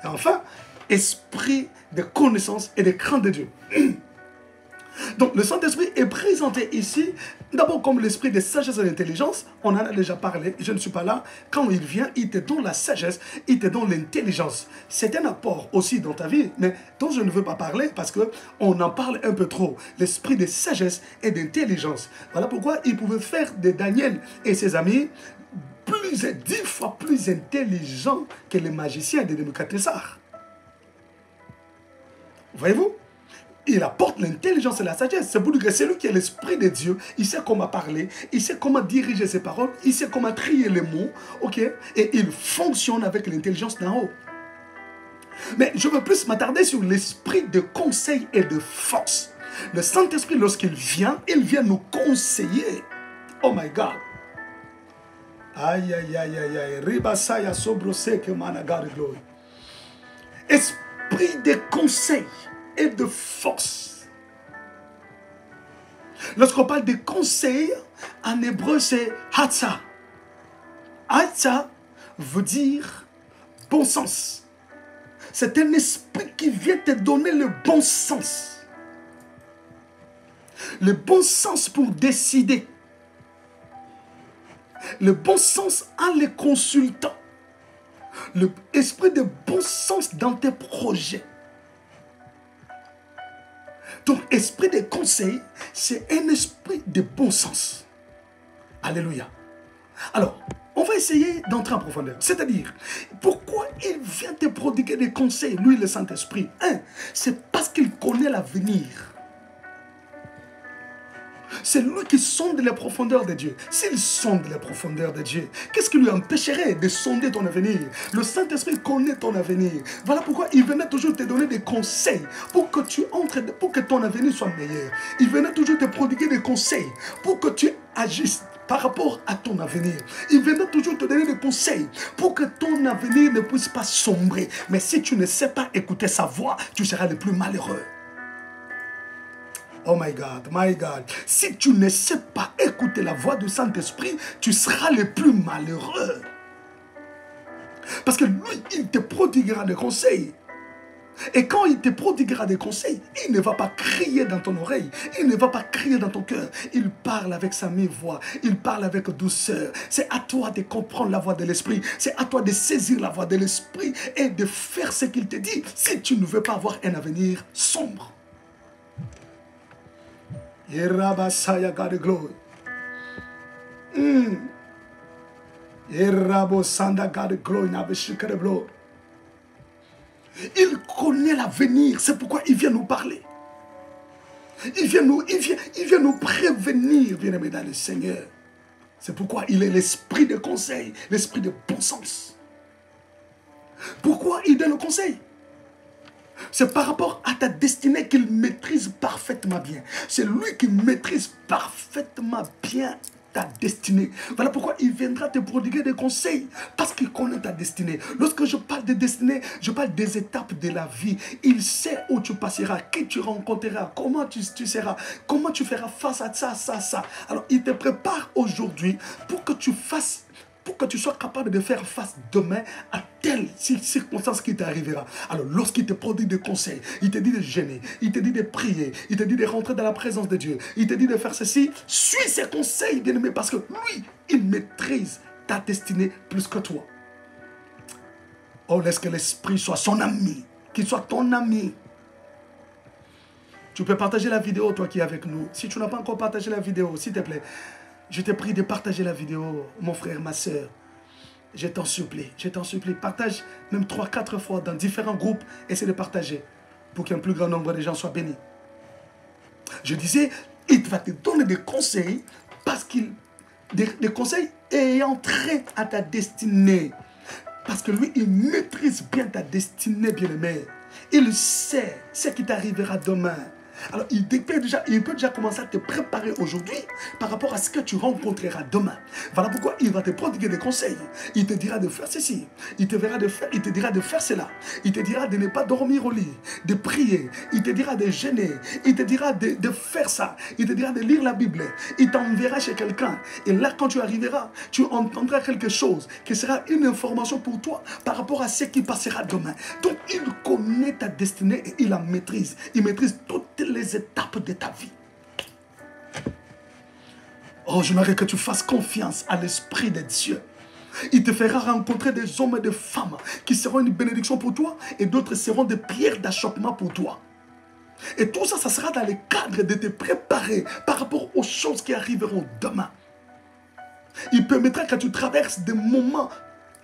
Et enfin, esprit de connaissance et de crainte de Dieu. Donc, le Saint-Esprit est présenté ici, d'abord comme l'esprit de sagesse et d'intelligence. On en a déjà parlé, je ne suis pas là. Quand il vient, il te donne la sagesse, il te donne l'intelligence. C'est un apport aussi dans ta vie, mais dont je ne veux pas parler parce qu'on en parle un peu trop. L'esprit de sagesse et d'intelligence. Voilà pourquoi il pouvait faire de Daniel et ses amis 10 fois plus intelligents que les magiciens de Nebuchadnezzar. Voyez-vous? Il apporte l'intelligence et la sagesse. C'est pour dire que c'est lui qui est l'esprit de Dieu. Il sait comment parler, il sait comment diriger ses paroles, il sait comment trier les mots, ok? Et il fonctionne avec l'intelligence d'en haut. Mais je veux plus m'attarder sur l'esprit de conseil et de force. Le Saint-Esprit, lorsqu'il vient, il vient nous conseiller. Oh my God. Aïe, aïe, aïe, aïe, aïe. Ribasaya sobrose que managar glory. Esprit de conseil et de force. Lorsqu'on parle de conseil, en hébreu c'est hatsa. Hatsa veut dire bon sens. C'est un esprit qui vient te donner le bon sens. Le bon sens pour décider. Le bon sens en les consultant. L'esprit de bon sens dans tes projets. Donc, esprit de conseil, c'est un esprit de bon sens. Alléluia. Alors, on va essayer d'entrer en profondeur. C'est-à-dire, pourquoi il vient te prodiguer des conseils, lui, le Saint-Esprit? C'est parce qu'il connaît l'avenir. C'est lui qui sonde les profondeurs de Dieu. S'il sonde les profondeurs de Dieu, qu'est-ce qui lui empêcherait de sonder ton avenir? Le Saint-Esprit connaît ton avenir. Voilà pourquoi il venait toujours te donner des conseils pour que tu entres, pour que ton avenir soit meilleur. Il venait toujours te prodiguer des conseils pour que tu agisses par rapport à ton avenir. Il venait toujours te donner des conseils pour que ton avenir ne puisse pas sombrer. Mais si tu ne sais pas écouter sa voix, tu seras le plus malheureux. Oh my God, my God. Si tu ne sais pas écouter la voix du Saint-Esprit, tu seras le plus malheureux. Parce que lui, il te prodiguera des conseils. Et quand il te prodiguera des conseils, il ne va pas crier dans ton oreille. Il ne va pas crier dans ton cœur. Il parle avec sa mi-voix. Il parle avec douceur. C'est à toi de comprendre la voix de l'Esprit. C'est à toi de saisir la voix de l'Esprit et de faire ce qu'il te dit si tu ne veux pas avoir un avenir sombre. Yerabasaya God glory. Yerabosanda God glory. Il connaît l'avenir. C'est pourquoi il vient nous parler. Il vient nous prévenir, bien-aimés dans le Seigneur. C'est pourquoi il est l'esprit de conseil, l'esprit de bon sens. Pourquoi il donne le conseil? C'est par rapport à ta destinée qu'il maîtrise parfaitement bien. C'est lui qui maîtrise parfaitement bien ta destinée. Voilà pourquoi il viendra te prodiguer des conseils, parce qu'il connaît ta destinée. Lorsque je parle de destinée, je parle des étapes de la vie. Il sait où tu passeras, qui tu rencontreras, comment tu seras, comment tu feras face à ça, ça, ça. Alors il te prépare aujourd'hui pour que tu fasses, pour que tu sois capable de faire face demain à telle circonstance qui t'arrivera. Alors lorsqu'il te prodigue des conseils, il te dit de jeûner, il te dit de prier, il te dit de rentrer dans la présence de Dieu, il te dit de faire ceci, suis ses conseils, bien-aimé, parce que lui, il maîtrise ta destinée plus que toi. Oh, laisse que l'Esprit soit son ami, qu'il soit ton ami. Tu peux partager la vidéo, toi qui es avec nous. Si tu n'as pas encore partagé la vidéo, s'il te plaît, je te prie de partager la vidéo, mon frère, ma soeur. Je t'en supplie, partage même 3-4 fois dans différents groupes, essaie de partager pour qu'un plus grand nombre de gens soient bénis. Je disais, il va te donner des conseils parce qu'il, des conseils ayant trait à ta destinée. Parce que lui, il maîtrise bien ta destinée, bien-aimé. Il sait ce qui t'arrivera demain. Alors, il peut déjà commencer à te préparer aujourd'hui par rapport à ce que tu rencontreras demain. Voilà pourquoi il va te prodiguer des conseils. Il te dira de faire ceci. Il te dira de faire cela. Il te dira de ne pas dormir au lit, de prier. Il te dira de jeûner. Il te dira de faire ça. Il te dira de lire la Bible. Il t'enverra chez quelqu'un. Et là, quand tu arriveras, tu entendras quelque chose qui sera une information pour toi par rapport à ce qui passera demain. Donc, il connaît ta destinée et il la maîtrise. Il maîtrise toutes les étapes de ta vie. Oh, j'aimerais que tu fasses confiance à l'Esprit de Dieu. Il te fera rencontrer des hommes et des femmes qui seront une bénédiction pour toi et d'autres seront des pierres d'achoppement pour toi. Et tout ça, ça sera dans le cadre de te préparer par rapport aux choses qui arriveront demain. Il permettra que tu traverses des moments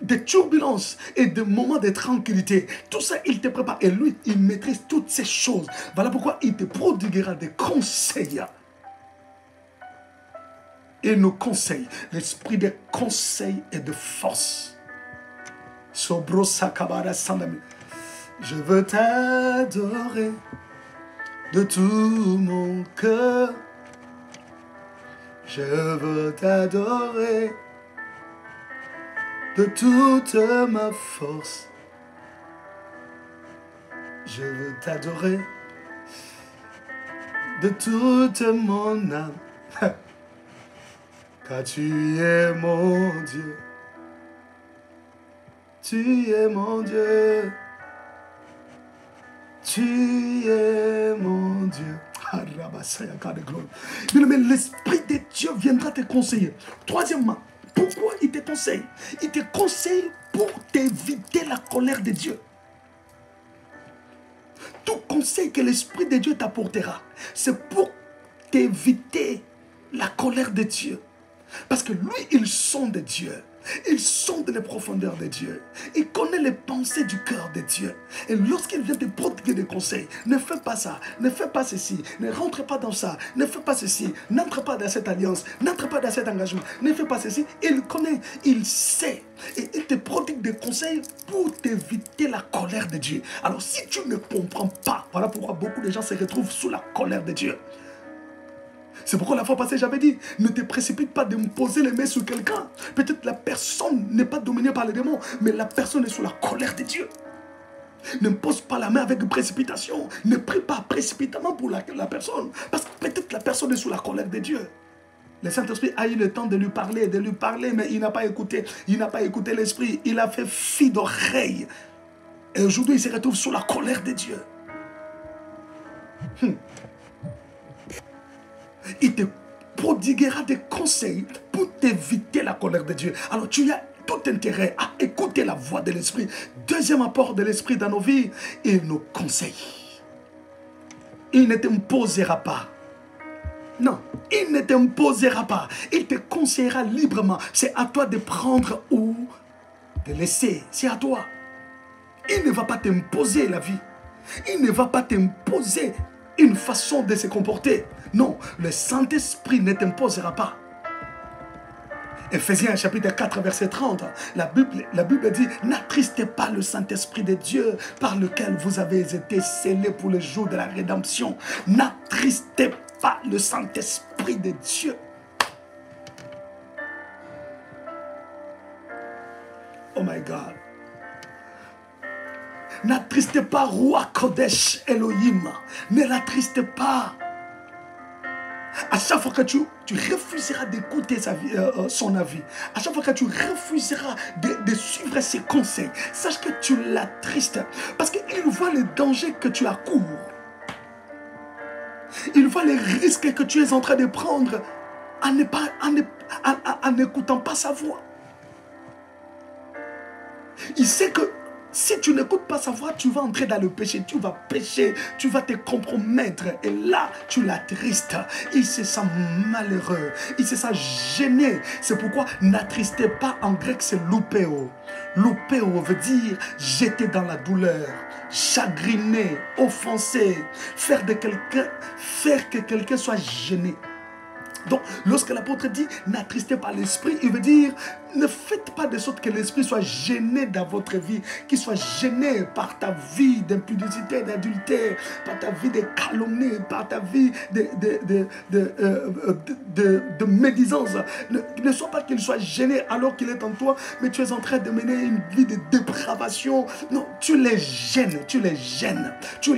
de turbulences et de moments de tranquillité. Tout ça, il te prépare. Et lui, il maîtrise toutes ces choses. Voilà pourquoi il te prodiguera des conseils. Et nos conseils, l'esprit de conseil et de force. Sobro Sakabara Sandami. Je veux t'adorer de tout mon cœur. Je veux t'adorer de toute ma force. Je veux t'adorer de toute mon âme. Car tu es mon Dieu. Tu es mon Dieu. Tu es mon Dieu. Mais l'Esprit de Dieu viendra te conseiller. Troisièmement, pourquoi il te conseille? Il te conseille pour t'éviter la colère de Dieu. Tout conseil que l'Esprit de Dieu t'apportera, c'est pour t'éviter la colère de Dieu. Parce que lui, il sonde Dieu. Il sonde les profondeurs de Dieu. Il connaît les pensées du cœur de Dieu. Et lorsqu'il vient te prodiguer des conseils, ne fais pas ça, ne fais pas ceci, ne rentre pas dans ça, ne fais pas ceci, n'entre pas dans cette alliance, n'entre pas dans cet engagement, ne fais pas ceci. Il connaît, il sait. Et il te prodigue des conseils pour t'éviter la colère de Dieu. Alors si tu ne comprends pas, voilà pourquoi beaucoup de gens se retrouvent sous la colère de Dieu. C'est pourquoi la fois passée, j'avais dit, ne te précipite pas de me poser les mains sur quelqu'un. Peut-être la personne n'est pas dominée par les démons, mais la personne est sous la colère de Dieu. Ne me pose pas la main avec précipitation. Ne prie pas précipitamment pour la personne. Parce que peut-être la personne est sous la colère de Dieu. Le Saint-Esprit a eu le temps de lui parler, mais il n'a pas écouté. Il n'a pas écouté l'Esprit. Il a fait fi d'oreille. Et aujourd'hui, il se retrouve sous la colère de Dieu. Il te prodiguera des conseils pour t'éviter la colère de Dieu. Alors tu as tout intérêt à écouter la voix de l'Esprit. Deuxième apport de l'Esprit dans nos vies, il nous conseille. Il ne t'imposera pas. Non, il ne t'imposera pas. Il te conseillera librement. C'est à toi de prendre ou de laisser. C'est à toi. Il ne va pas t'imposer la vie. Il ne va pas t'imposer une façon de se comporter. Non, le Saint-Esprit ne t'imposera pas. Éphésiens chapitre 4 verset 30, la Bible dit, n'attristez pas le Saint-Esprit de Dieu par lequel vous avez été scellés pour le jour de la rédemption. N'attristez pas le Saint-Esprit de Dieu. Oh my God. N'attristez pas Roi Kodesh Elohim. Ne l'attristez pas. À chaque fois que tu refuseras d'écouter son avis, à chaque fois que tu refuseras de suivre ses conseils, sache que tu l'attristes. Parce qu'il voit le danger que tu accours. Il voit les risques que tu es en train de prendre en n'écoutant pas sa voix. Il sait que si tu n'écoutes pas sa voix, tu vas entrer dans le péché, tu vas pécher, tu vas te compromettre. Et là, tu l'attristes. Il se sent malheureux, il se sent gêné. C'est pourquoi n'attristez pas, en grec c'est loupéo. Loupéo veut dire jeter dans la douleur, chagriner, offenser, faire que quelqu'un soit gêné. Donc, lorsque l'apôtre dit « n'attristez pas l'esprit », il veut dire « ne faites pas de sorte que l'esprit soit gêné dans votre vie, qu'il soit gêné par ta vie d'impudicité, d'adultère, par ta vie de calomnie, par ta vie de médisance. Ne soit pas qu'il soit gêné alors qu'il est en toi, mais tu es en train de mener une vie de dépravation. Non, tu les gênes, tu les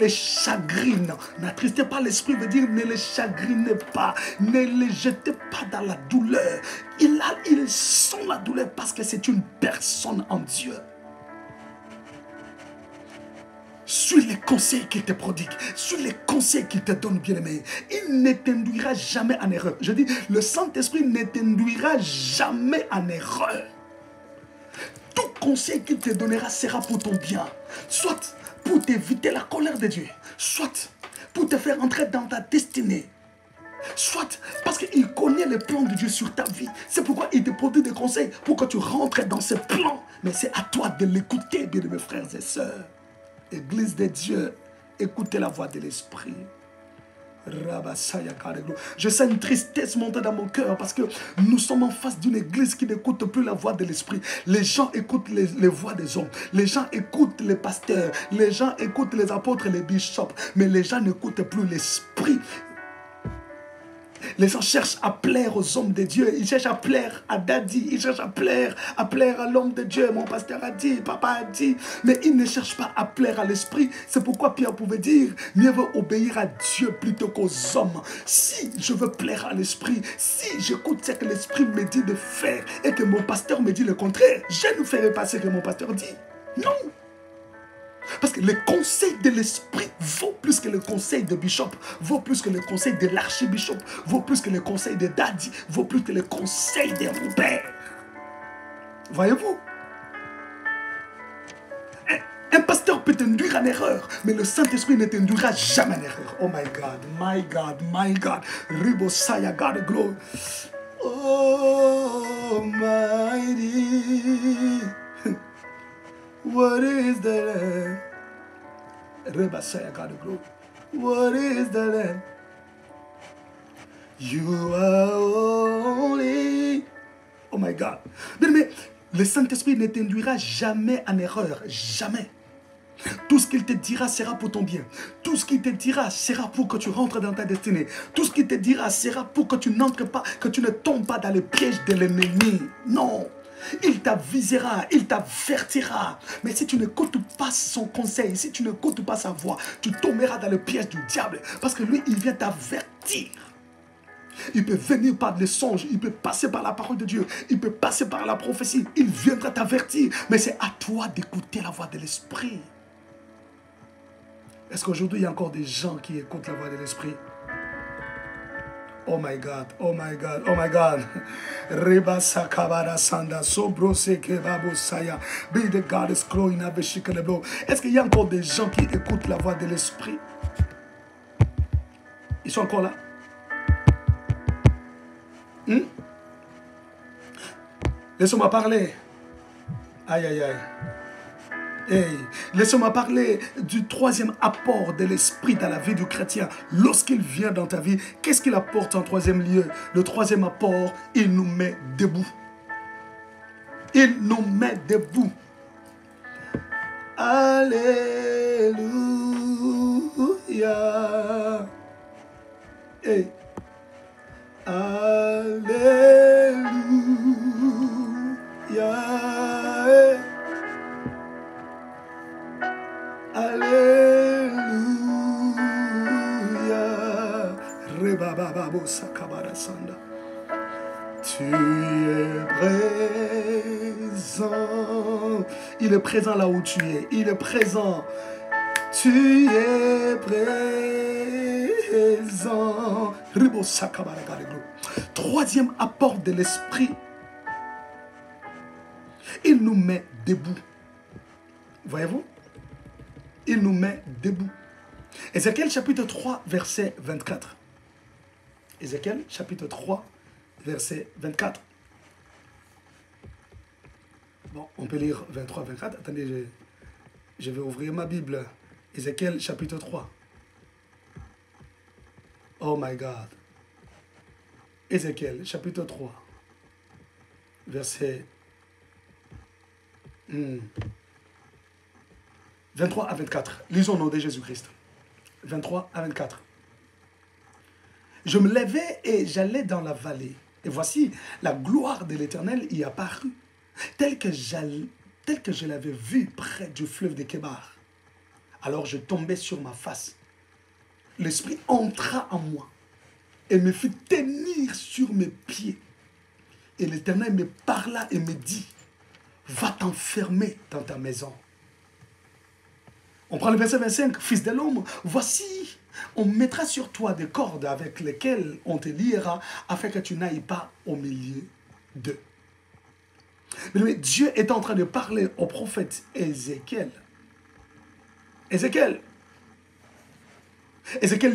chagrines. N'attristez pas l'esprit veut dire ne les chagrinez pas, ne les jetez pas dans la douleur. Ils sont la douleur parce que c'est une personne en Dieu. Suis les conseils qu'il te prodigue, suis les conseils qu'il te donne, bien-aimé. Il ne t'induira jamais en erreur. Je dis, le Saint-Esprit ne t'induira jamais en erreur. Tout conseil qu'il te donnera sera pour ton bien. Soit pour t'éviter la colère de Dieu, soit pour te faire entrer dans ta destinée. Soit parce qu'il connaît les plans de Dieu sur ta vie. C'est pourquoi il te produit des conseils pour que tu rentres dans ses plans. Mais c'est à toi de l'écouter, bien mes frères et sœurs. Église de Dieu, écoutez la voix de l'Esprit. Je sens une tristesse monter dans mon cœur parce que nous sommes en face d'une église qui n'écoute plus la voix de l'Esprit. Les gens écoutent les voix des hommes. Les gens écoutent les pasteurs. Les gens écoutent les apôtres, les bishops. Mais les gens n'écoutent plus l'Esprit. Les gens cherchent à plaire aux hommes de Dieu. Ils cherchent à plaire à Daddy. Ils cherchent à plaire à l'homme de Dieu. Mon pasteur a dit, papa a dit. Mais ils ne cherchent pas à plaire à l'esprit. C'est pourquoi Pierre pouvait dire, mieux vaut obéir à Dieu plutôt qu'aux hommes. Si je veux plaire à l'esprit, si j'écoute ce que l'esprit me dit de faire et que mon pasteur me dit le contraire, je ne ferai pas ce que mon pasteur dit. Non. Parce que le conseil de l'esprit vaut plus que le conseil de bishop, vaut plus que le conseil de l'archibishop, vaut plus que le conseil de Daddy, vaut plus que le conseil de Robert. Voyez-vous? Un pasteur peut t'induire en erreur, mais le Saint-Esprit ne t'induira jamais en erreur. Oh my God, my God, my God. Ribosaya, God, glory. Oh, mighty. What is the Lamb? Rebasaya, God, glory. What is the Lamb? You are holy. Oh my God. Mais le Saint-Esprit ne t'induira jamais en erreur. Jamais. Tout ce qu'il te dira sera pour ton bien. Tout ce qu'il te dira sera pour que tu rentres dans ta destinée. Tout ce qu'il te dira sera pour que tu n'entres pas, que tu ne tombes pas dans les pièges de l'ennemi. Non. Il t'avisera, il t'avertira. Mais si tu n'écoutes pas son conseil, si tu n'écoutes pas sa voix, tu tomberas dans le piège du diable. Parce que lui, il vient t'avertir. Il peut venir par les songes, il peut passer par la parole de Dieu, il peut passer par la prophétie. Il viendra t'avertir. Mais c'est à toi d'écouter la voix de l'esprit. Est-ce qu'aujourd'hui, il y a encore des gens qui écoutent la voix de l'esprit? Oh my God, oh my God, oh my God. Reba sakabara sanda sobro seke babo saya. Be the God is growing up shika le blow. Est-ce qu'il y a encore des gens qui écoutent la voix de l'esprit? Ils sont encore là? Laissez-moi parler. Aïe aïe aïe. Hey, laissez-moi parler du troisième apport de l'esprit dans la vie du chrétien. Lorsqu'il vient dans ta vie, qu'est-ce qu'il apporte en troisième lieu? Le troisième apport, il nous met debout. Il nous met debout. Alléluia. Hey. Alléluia. Hey. Alléluia. Rebababo sakabara sanda. Tu es présent. Il est présent là où tu es. Il est présent. Tu es présent. Troisième apport de l'esprit. Il nous met debout. Voyez-vous? Il nous met debout. Ézéchiel chapitre 3, verset 24. Ézéchiel chapitre 3, verset 24. Bon, on peut lire 23, 24. Attendez, je vais ouvrir ma Bible. Ézéchiel chapitre 3. Oh my God. Ézéchiel chapitre 3, verset 23 à 24. Lisons au nom de Jésus-Christ. 23 à 24. Je me levais et j'allais dans la vallée. Et voici, la gloire de l'Éternel y apparut, telle que je l'avais vue près du fleuve de Kébar. Alors je tombais sur ma face. L'Esprit entra en moi et me fit tenir sur mes pieds. Et l'Éternel me parla et me dit, va t'enfermer dans ta maison. On prend le verset 25, fils de l'homme, voici, on mettra sur toi des cordes avec lesquelles on te liera afin que tu n'ailles pas au milieu d'eux. Mais Dieu est en train de parler au prophète Ézéchiel. Ézéchiel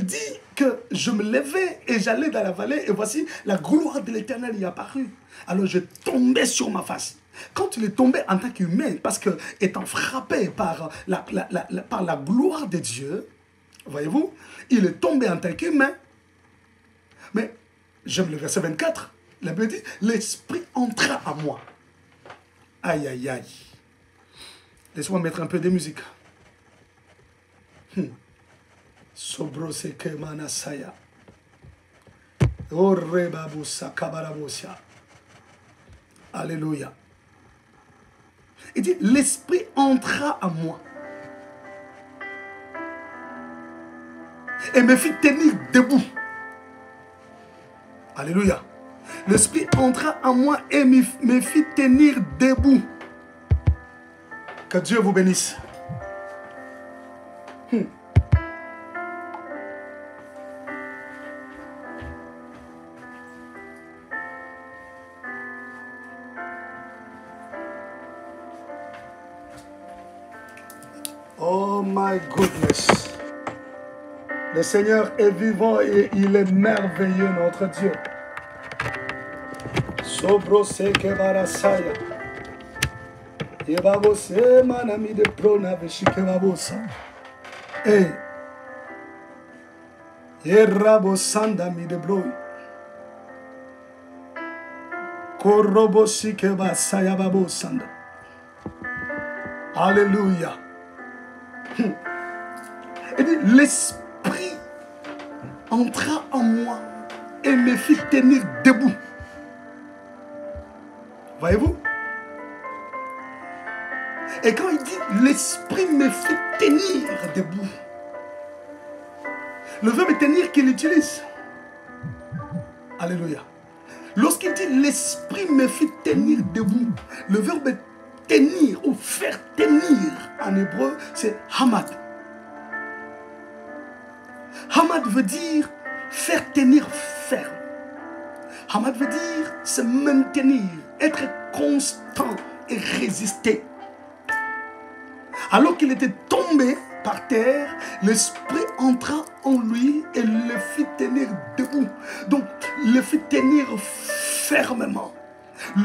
dit que je me levais et j'allais dans la vallée et voici la gloire de l'Éternel y apparut. Alors je tombais sur ma face. Quand il est tombé en tant qu'humain, parce que étant frappé par la gloire de Dieu, voyez-vous, il est tombé en tant qu'humain. Mais j'aime le verset 24, la Bible dit, l'Esprit entra en moi. Aïe, aïe, aïe. Laisse-moi mettre un peu de musique. Sobroseke manasaya. Orebabusa kabarabosia. Alléluia. Il dit, l'Esprit entra en moi et me fit tenir debout. Alléluia. L'Esprit entra en moi et me fit tenir debout. Que Dieu vous bénisse. Oh my goodness. Le Seigneur est vivant et il est merveilleux, notre Dieu. Sobrose kebarasaya. Yebabose manami de prona veshikebabosa. Hey. Yerabosanda mi de broi. Korobosi kebasaya babosanda. Alléluia. Et dit, l'Esprit entra en moi et me fit tenir debout. Voyez-vous? Et quand il dit, l'Esprit me fit tenir debout, le verbe tenir qu'il utilise. Alléluia. Lorsqu'il dit, l'Esprit me fit tenir debout, le verbe tenir ou faire tenir en hébreu, c'est hamad. Hamad veut dire faire tenir ferme. Hamad veut dire se maintenir, être constant et résister. Alors qu'il était tombé par terre, l'Esprit entra en lui et le fit tenir debout. Donc, le fit tenir fermement.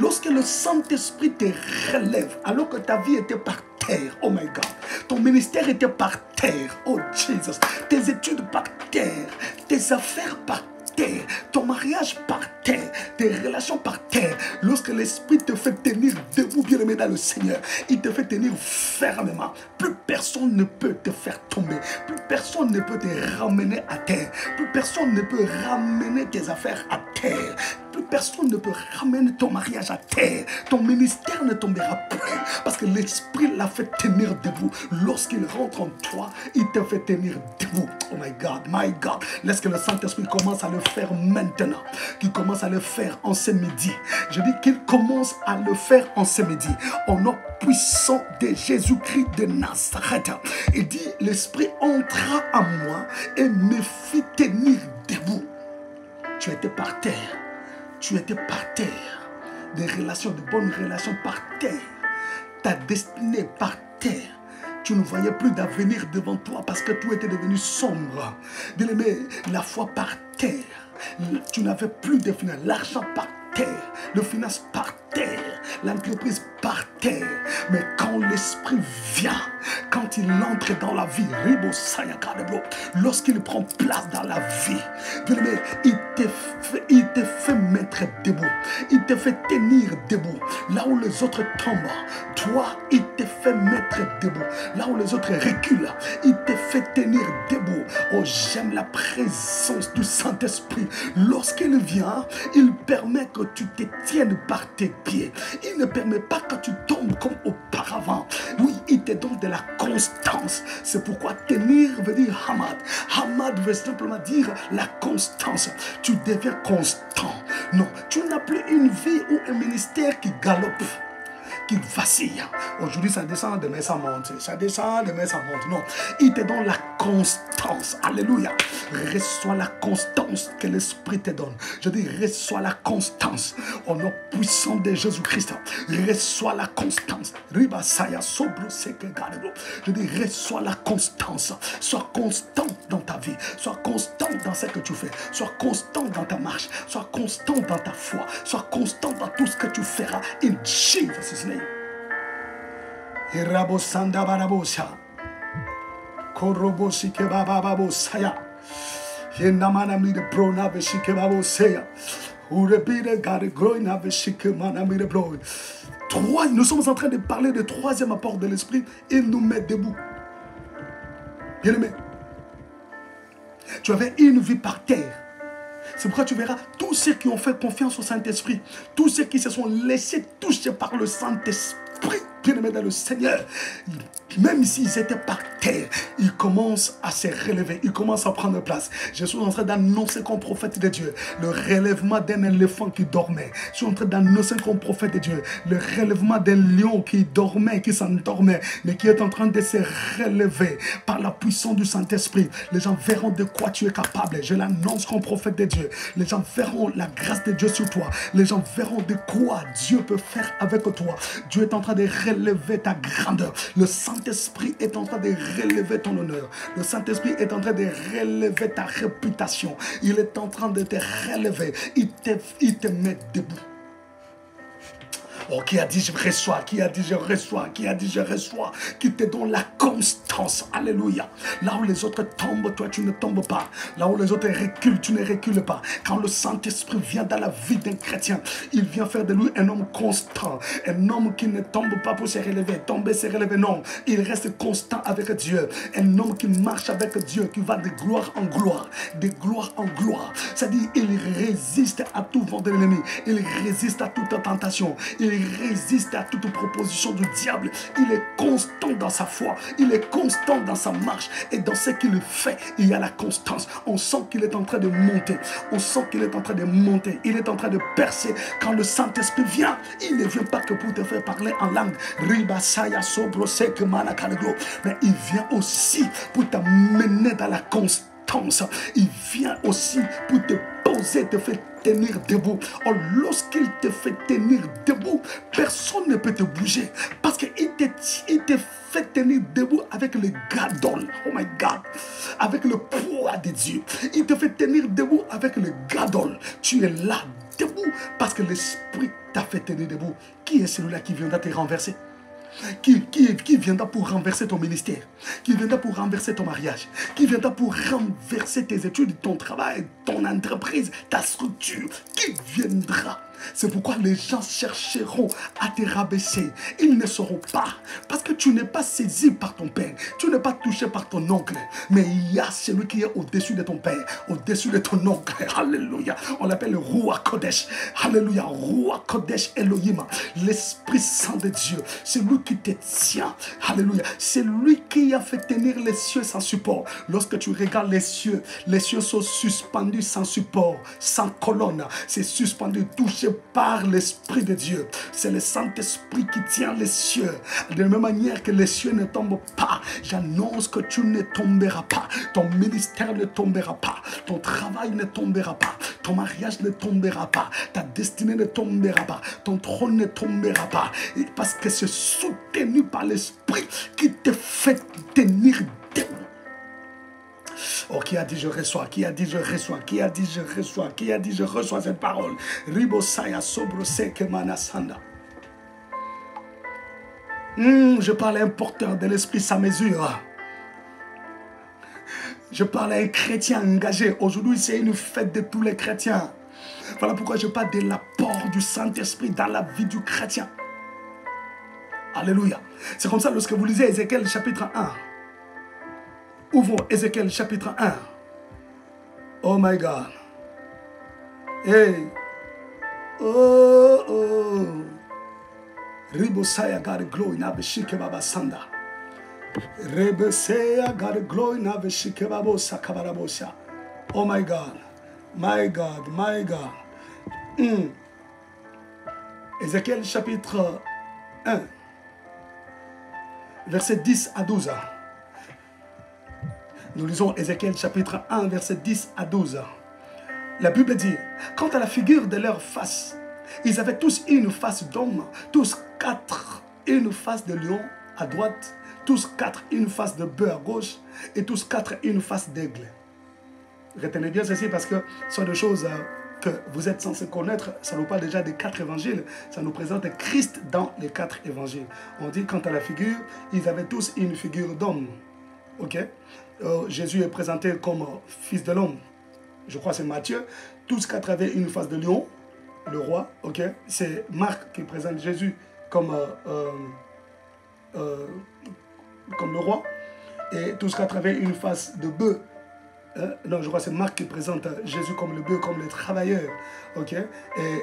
Lorsque le Saint-Esprit te relève, alors que ta vie était par terre, oh my God, ton ministère était par terre, oh Jesus, tes études par terre, tes affaires par terre, ton mariage par terre, tes relations par terre. Lorsque l'Esprit te fait tenir debout, bien-aimé dans le Seigneur, il te fait tenir fermement. Plus personne ne peut te faire tomber. Plus personne ne peut te ramener à terre. Plus personne ne peut ramener tes affaires à terre. Plus personne ne peut ramener ton mariage à terre. Ton ministère ne tombera plus parce que l'Esprit l'a fait tenir debout. Lorsqu'il rentre en toi, il te fait tenir debout. Oh my God. Laisse que le Saint-Esprit commence à le faire maintenant. Qu'il commence à le faire en ce midi. Je dis qu'il commence à le faire en ce midi. Au nom puissant de Jésus-Christ de Nazareth. Il dit, l'Esprit entra en moi et me fit tenir debout. Tu étais par terre. Tu étais par terre. Des relations, de bonnes relations par terre. Ta destinée par terre. Tu ne voyais plus d'avenir devant toi parce que tout était devenu sombre. Bien-aimé, la foi par terre. Tu n'avais plus de finances. L'argent par terre. Le finance par terre. L'entreprise par terre. Mais quand l'Esprit vient, quand il entre dans la vie, lorsqu'il prend place dans la vie, il te fait mettre debout. Il te fait tenir debout. Là où les autres tombent, toi, il te fait mettre debout. Là où les autres reculent, il te fait tenir debout. Oh, j'aime la présence du Saint-Esprit. Lorsqu'il vient, il permet que tu te tiennes par tes pieds. Il ne permet pas que tu tombes comme auparavant. Oui, il te donne de la constance. C'est pourquoi tenir veut dire hamad. Hamad veut simplement dire la constance. Tu deviens constant. Non, tu n'as plus une vie ou un ministère qui galope, qui vacille. Aujourd'hui, ça descend, demain ça monte. Ça descend, demain ça monte. Non, il te donne la constance. Alléluia. Reçois la constance que l'Esprit te donne. Je dis, reçois la constance. Au nom puissant de Jésus-Christ. Reçois la constance. Je dis, reçois la constance. Sois constant dans ta vie. Sois constant dans ce que tu fais. Sois constant dans ta marche. Sois constant dans ta foi. Sois constant dans tout ce que tu feras. In Jesus' name. Irabosanda barabosa. Korobosi kebababo saya. Yenamana de brona veshikebabo saya. Urebide gare groina veshikemana de bro. Nous sommes en train de parler du troisième apport de l'Esprit. Il nous met debout. Bien aimé, tu avais une vie par terre. C'est pourquoi tu verras tous ceux qui ont fait confiance au Saint-Esprit, tous ceux qui se sont laissés toucher par le Saint-Esprit, bien-aimés dans le Seigneur, même s'ils étaient par terre, ils commencent à se relever, ils commencent à prendre place. Je suis en train d'annoncer comme prophète de Dieu le relèvement d'un éléphant qui dormait. Je suis en train d'annoncer comme prophète de Dieu le relèvement d'un lion qui dormait, qui s'endormait, mais qui est en train de se relever par la puissance du Saint-Esprit. Les gens verront de quoi tu es capable. Je l'annonce comme prophète de Dieu. Les gens verront la grâce de Dieu sur toi. Les gens verront de quoi Dieu peut faire avec toi. Dieu est en train de relever ta grandeur. Le Saint-Esprit est en train de relever ton honneur. Le Saint-Esprit est en train de relever ta réputation. Il est en train de te relever. Il te met debout. Oh, qui a dit je reçois, qui a dit je reçois, qui a dit je reçois, qui te donne la constance. Alléluia. Là où les autres tombent, toi tu ne tombes pas. Là où les autres reculent, tu ne recules pas. Quand le Saint-Esprit vient dans la vie d'un chrétien, il vient faire de lui un homme constant. Un homme qui ne tombe pas pour se relever. Tomber, se relever, non. Il reste constant avec Dieu. Un homme qui marche avec Dieu, qui va de gloire en gloire. De gloire en gloire. C'est-à-dire, il résiste à tout vent de l'ennemi. Il résiste à toute tentation. Il résiste à toute proposition du diable. Il est constant dans sa foi. Il est constant dans sa marche. Et dans ce qu'il fait, il y a la constance. On sent qu'il est en train de monter. On sent qu'il est en train de monter. Il est en train de percer. Quand le Saint-Esprit vient, il ne vient pas que pour te faire parler en langue. Mais il vient aussi pour t'amener dans la constance. Il vient aussi pour te poser, te faire tenir debout. Or, lorsqu'il te fait tenir debout, personne ne peut te bouger. Parce qu'il te fait tenir debout avec le gadol. Oh my God. Avec le poids de Dieu. Il te fait tenir debout avec le gadol. Tu es là, debout, parce que l'Esprit t'a fait tenir debout. Qui est celui-là qui viendra te renverser? qui viendra pour renverser ton ministère, qui viendra pour renverser ton mariage, qui viendra pour renverser tes études, ton travail, ton entreprise, ta structure, qui viendra. C'est pourquoi les gens chercheront à te rabaisser. Ils ne sauront pas. Parce que tu n'es pas saisi par ton père. Tu n'es pas touché par ton oncle. Mais il y a celui qui est au-dessus de ton père, au-dessus de ton oncle. Alléluia. On l'appelle le Roi Kodesh. Alléluia. Roi Kodesh Elohim. L'Esprit Saint de Dieu. C'est lui qui te tient. Alléluia. C'est lui qui a fait tenir les cieux sans support. Lorsque tu regardes les cieux sont suspendus sans support, sans colonne. C'est suspendu, touché par l'Esprit de Dieu. C'est le Saint-Esprit qui tient les cieux. De la même manière que les cieux ne tombent pas, j'annonce que tu ne tomberas pas. Ton ministère ne tombera pas. Ton travail ne tombera pas. Ton mariage ne tombera pas. Ta destinée ne tombera pas. Ton trône ne tombera pas. Parce que c'est soutenu par l'Esprit qui te fait tenir debout. Oh, qui a dit je reçois, qui a dit je reçois, qui a dit je reçois, qui a dit je reçois cette parole. Ribosaya sobroseke manasanda. Je parle à un porteur de l'esprit sa mesure. Je parle à un chrétien engagé. Aujourd'hui, c'est une fête de tous les chrétiens. Voilà pourquoi je parle de l'apport du Saint-Esprit dans la vie du chrétien. Alléluia. C'est comme ça lorsque vous lisez Ézéchiel chapitre 1. Ouvrons Ézéchiel chapitre 1. Oh my God. Hey. Oh, oh. Ribosaya God glory na beshike baba sanda. Rebesaya God glory na beshike babo sakabarabosa. Oh my God. My God, my God. Ézéchiel chapitre 1. Verset 10 à 12. Nous lisons Ézéchiel chapitre 1, verset 10 à 12. La Bible dit, quant à la figure de leur face, ils avaient tous une face d'homme, tous quatre une face de lion à droite, tous quatre une face de bœuf à gauche, et tous quatre une face d'aigle. Retenez bien ceci parce que ce sont des choses que vous êtes censés connaître. Ça nous parle déjà des 4 évangiles. Ça nous présente Christ dans les 4 évangiles. On dit, quant à la figure, ils avaient tous une figure d'homme. Ok? Jésus est présenté comme fils de l'homme. Je crois que c'est Matthieu. Tous 4 avaient une face de lion, le roi. Ok, c'est Marc qui présente Jésus comme le roi. Et tous 4 avaient une face de bœuf. Non, je crois que c'est Marc qui présente Jésus comme le bœuf, comme le travailleur. Ok, et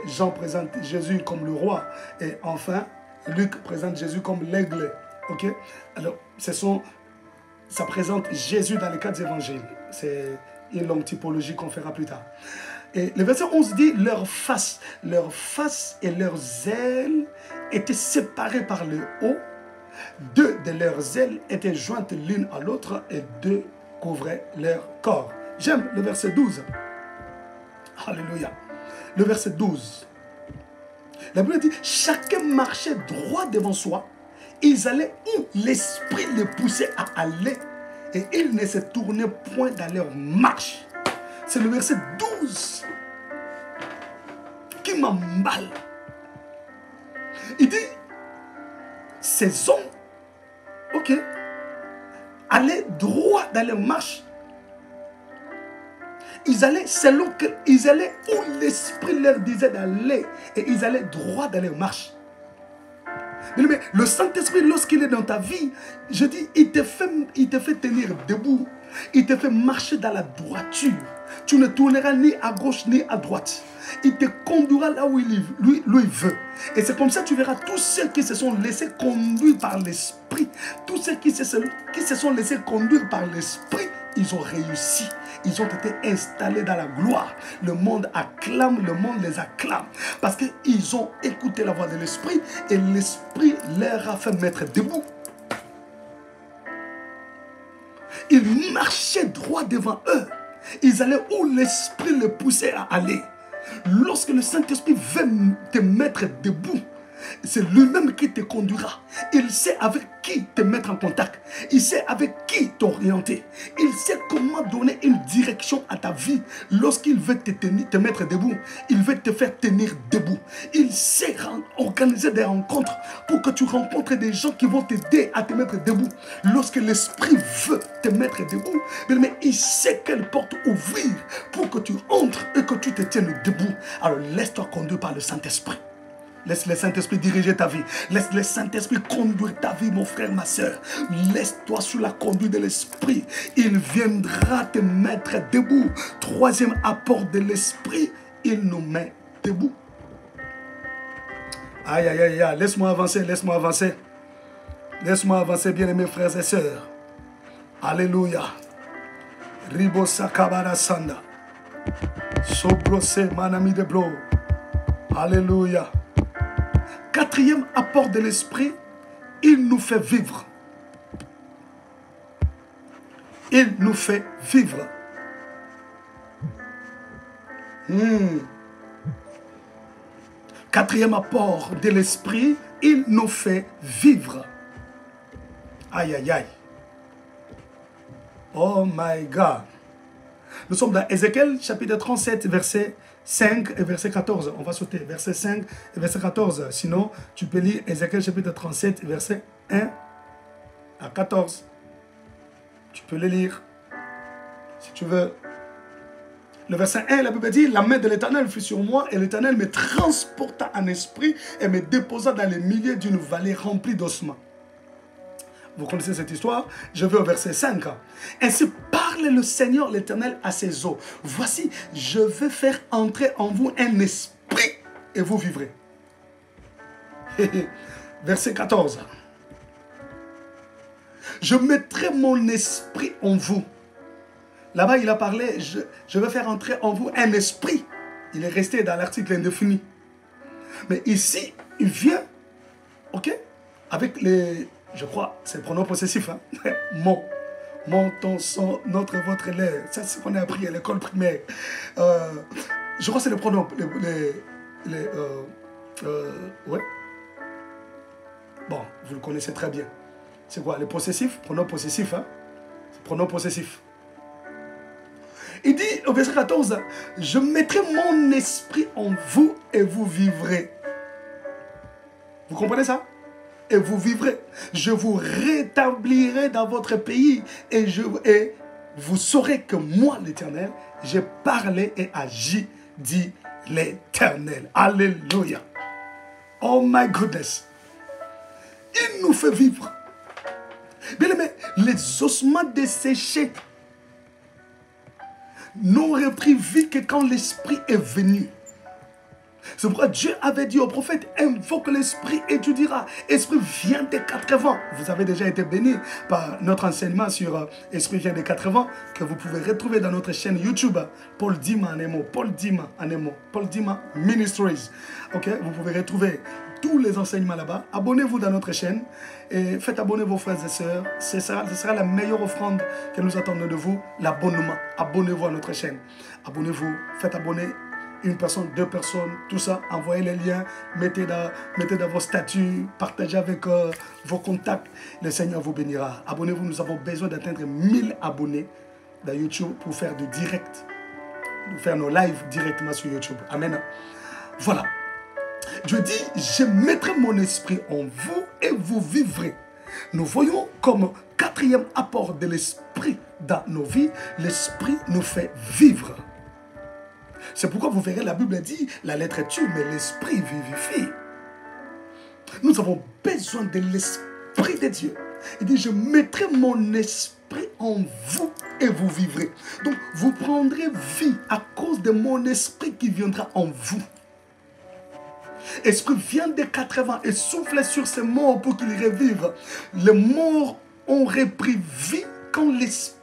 Jean présente Jésus comme le roi. Et enfin, Luc présente Jésus comme l'aigle. Ok, alors ça présente Jésus dans les 4 évangiles. C'est une longue typologie qu'on fera plus tard. Et le verset 11 dit, leur face et leurs ailes étaient séparées par le haut. 2 de leurs ailes étaient jointes l'une à l'autre et 2 couvraient leur corps. J'aime le verset 12. Alléluia. Le verset 12. La Bible dit, chacun marchait droit devant soi. Ils allaient où l'Esprit les poussait à aller et ils ne se tournaient point dans leur marche. C'est le verset 12 qui m'emballe. Il dit, ces hommes, ok, allaient droit dans leur marche. Ils allaient selon qu'ils allaient où l'Esprit leur disait d'aller et ils allaient droit dans leur marche. Mais le Saint-Esprit, lorsqu'il est dans ta vie, je dis, il te fait tenir debout. Il te fait marcher dans la droiture. Tu ne tourneras ni à gauche ni à droite. Il te conduira là où lui veut. Et c'est comme ça que tu verras tous ceux qui se sont laissés conduire par l'Esprit. Tous ceux qui se sont laissés conduire par l'Esprit, ils ont réussi. Ils ont été installés dans la gloire. Le monde acclame, le monde les acclame. Parce qu'ils ont écouté la voix de l'Esprit et l'Esprit leur a fait mettre debout. Ils marchaient droit devant eux. Ils allaient où l'Esprit les poussait à aller. Lorsque le Saint-Esprit veut te mettre debout, C'est lui-même qui te conduira. Il sait avec qui te mettre en contact. Il sait avec qui t'orienter. Il sait comment donner une direction à ta vie. Lorsqu'il veut te mettre debout, il veut te faire tenir debout. Il sait organiser des rencontres pour que tu rencontres des gens qui vont t'aider à te mettre debout. Lorsque l'Esprit veut te mettre debout, mais il sait quelle porte ouvrir pour que tu entres et que tu te tiennes debout. Alors laisse-toi conduire par le Saint-Esprit. Laisse le Saint-Esprit diriger ta vie. Laisse le Saint-Esprit conduire ta vie, mon frère, ma soeur. Laisse-toi sous la conduite de l'Esprit. Il viendra te mettre debout. Troisième apport de l'Esprit, il nous met debout. Aïe, aïe, aïe, aïe. Laisse-moi avancer, laisse-moi avancer. Laisse-moi avancer, bien-aimés frères et sœurs. Alléluia. Ribosa kabara sanda. Sobrose manami de blo. Alléluia. Quatrième apport de l'Esprit, il nous fait vivre. Il nous fait vivre. Quatrième apport de l'Esprit, il nous fait vivre. Aïe, aïe, aïe. Oh my God. Nous sommes dans Ézéchiel, chapitre 37, verset 5 et verset 14. On va sauter verset 5 et verset 14. Sinon, tu peux lire Ézéchiel, chapitre 37, verset 1 à 14. Tu peux le lire, si tu veux. Le verset 1, la Bible dit, la main de l'Éternel fut sur moi et l'Éternel me transporta en esprit et me déposa dans le milieu d'une vallée remplie d'ossements. Vous connaissez cette histoire? Je vais au verset 5. Ainsi parle le Seigneur l'Éternel à ses eaux. Voici, je vais faire entrer en vous un esprit et vous vivrez. Verset 14. Je mettrai mon esprit en vous. Là-bas, il a parlé, je vais faire entrer en vous un esprit. Il est resté dans l'article indéfini. Mais ici, il vient, ok, avec les... Je crois, c'est le pronom possessif. Hein? Mon, ton, son, notre, votre, les. Ça, c'est ce qu'on a appris à l'école primaire. Je crois que c'est le pronom. Ouais. Bon, vous le connaissez très bien. C'est quoi? Le possessif? Pronom possessif. Hein? C'est pronom possessif. Il dit au verset 14, je mettrai mon esprit en vous et vous vivrez. Vous comprenez ça? Et vous vivrez. Je vous rétablirai dans votre pays et vous saurez que moi, l'Éternel, j'ai parlé et agi, dit l'Éternel. Alléluia. Oh my goodness. Il nous fait vivre. Bien aimé, les ossements desséchés n'auraient pris vie que quand l'Esprit est venu. C'est pourquoi Dieu avait dit au prophète, invoque l'Esprit et tu diras, Esprit vient des 4 vents. Vous avez déjà été béni par notre enseignement sur Esprit vient des 4 vents, que vous pouvez retrouver dans notre chaîne YouTube, Paul Dima en un mot, Paul Dima en un mot, Paul Dima Ministries. Ok, vous pouvez retrouver tous les enseignements là-bas. Abonnez-vous dans notre chaîne et faites abonner vos frères et sœurs. Ce sera la meilleure offrande que nous attendons de vous, l'abonnement. Abonnez-vous à notre chaîne. Abonnez-vous, faites abonner une personne, 2 personnes, tout ça, envoyez les liens, mettez dans vos statuts, partagez avec vos contacts, le Seigneur vous bénira. Abonnez-vous, nous avons besoin d'atteindre 1000 abonnés dans YouTube pour faire du direct, pour faire nos lives directement sur YouTube. Amen. Voilà. Dieu dit, je mettrai mon esprit en vous et vous vivrez. Nous voyons comme 4e apport de l'esprit dans nos vies, l'esprit nous fait vivre. C'est pourquoi vous verrez, la Bible dit, la lettre tue, mais l'esprit vivifie. Nous avons besoin de l'esprit de Dieu. Il dit, je mettrai mon esprit en vous et vous vivrez. Donc, vous prendrez vie à cause de mon esprit qui viendra en vous. Esprit vient des 4 vents et souffle sur ces morts pour qu'ils revivent. Les morts ont repris vie quand l'esprit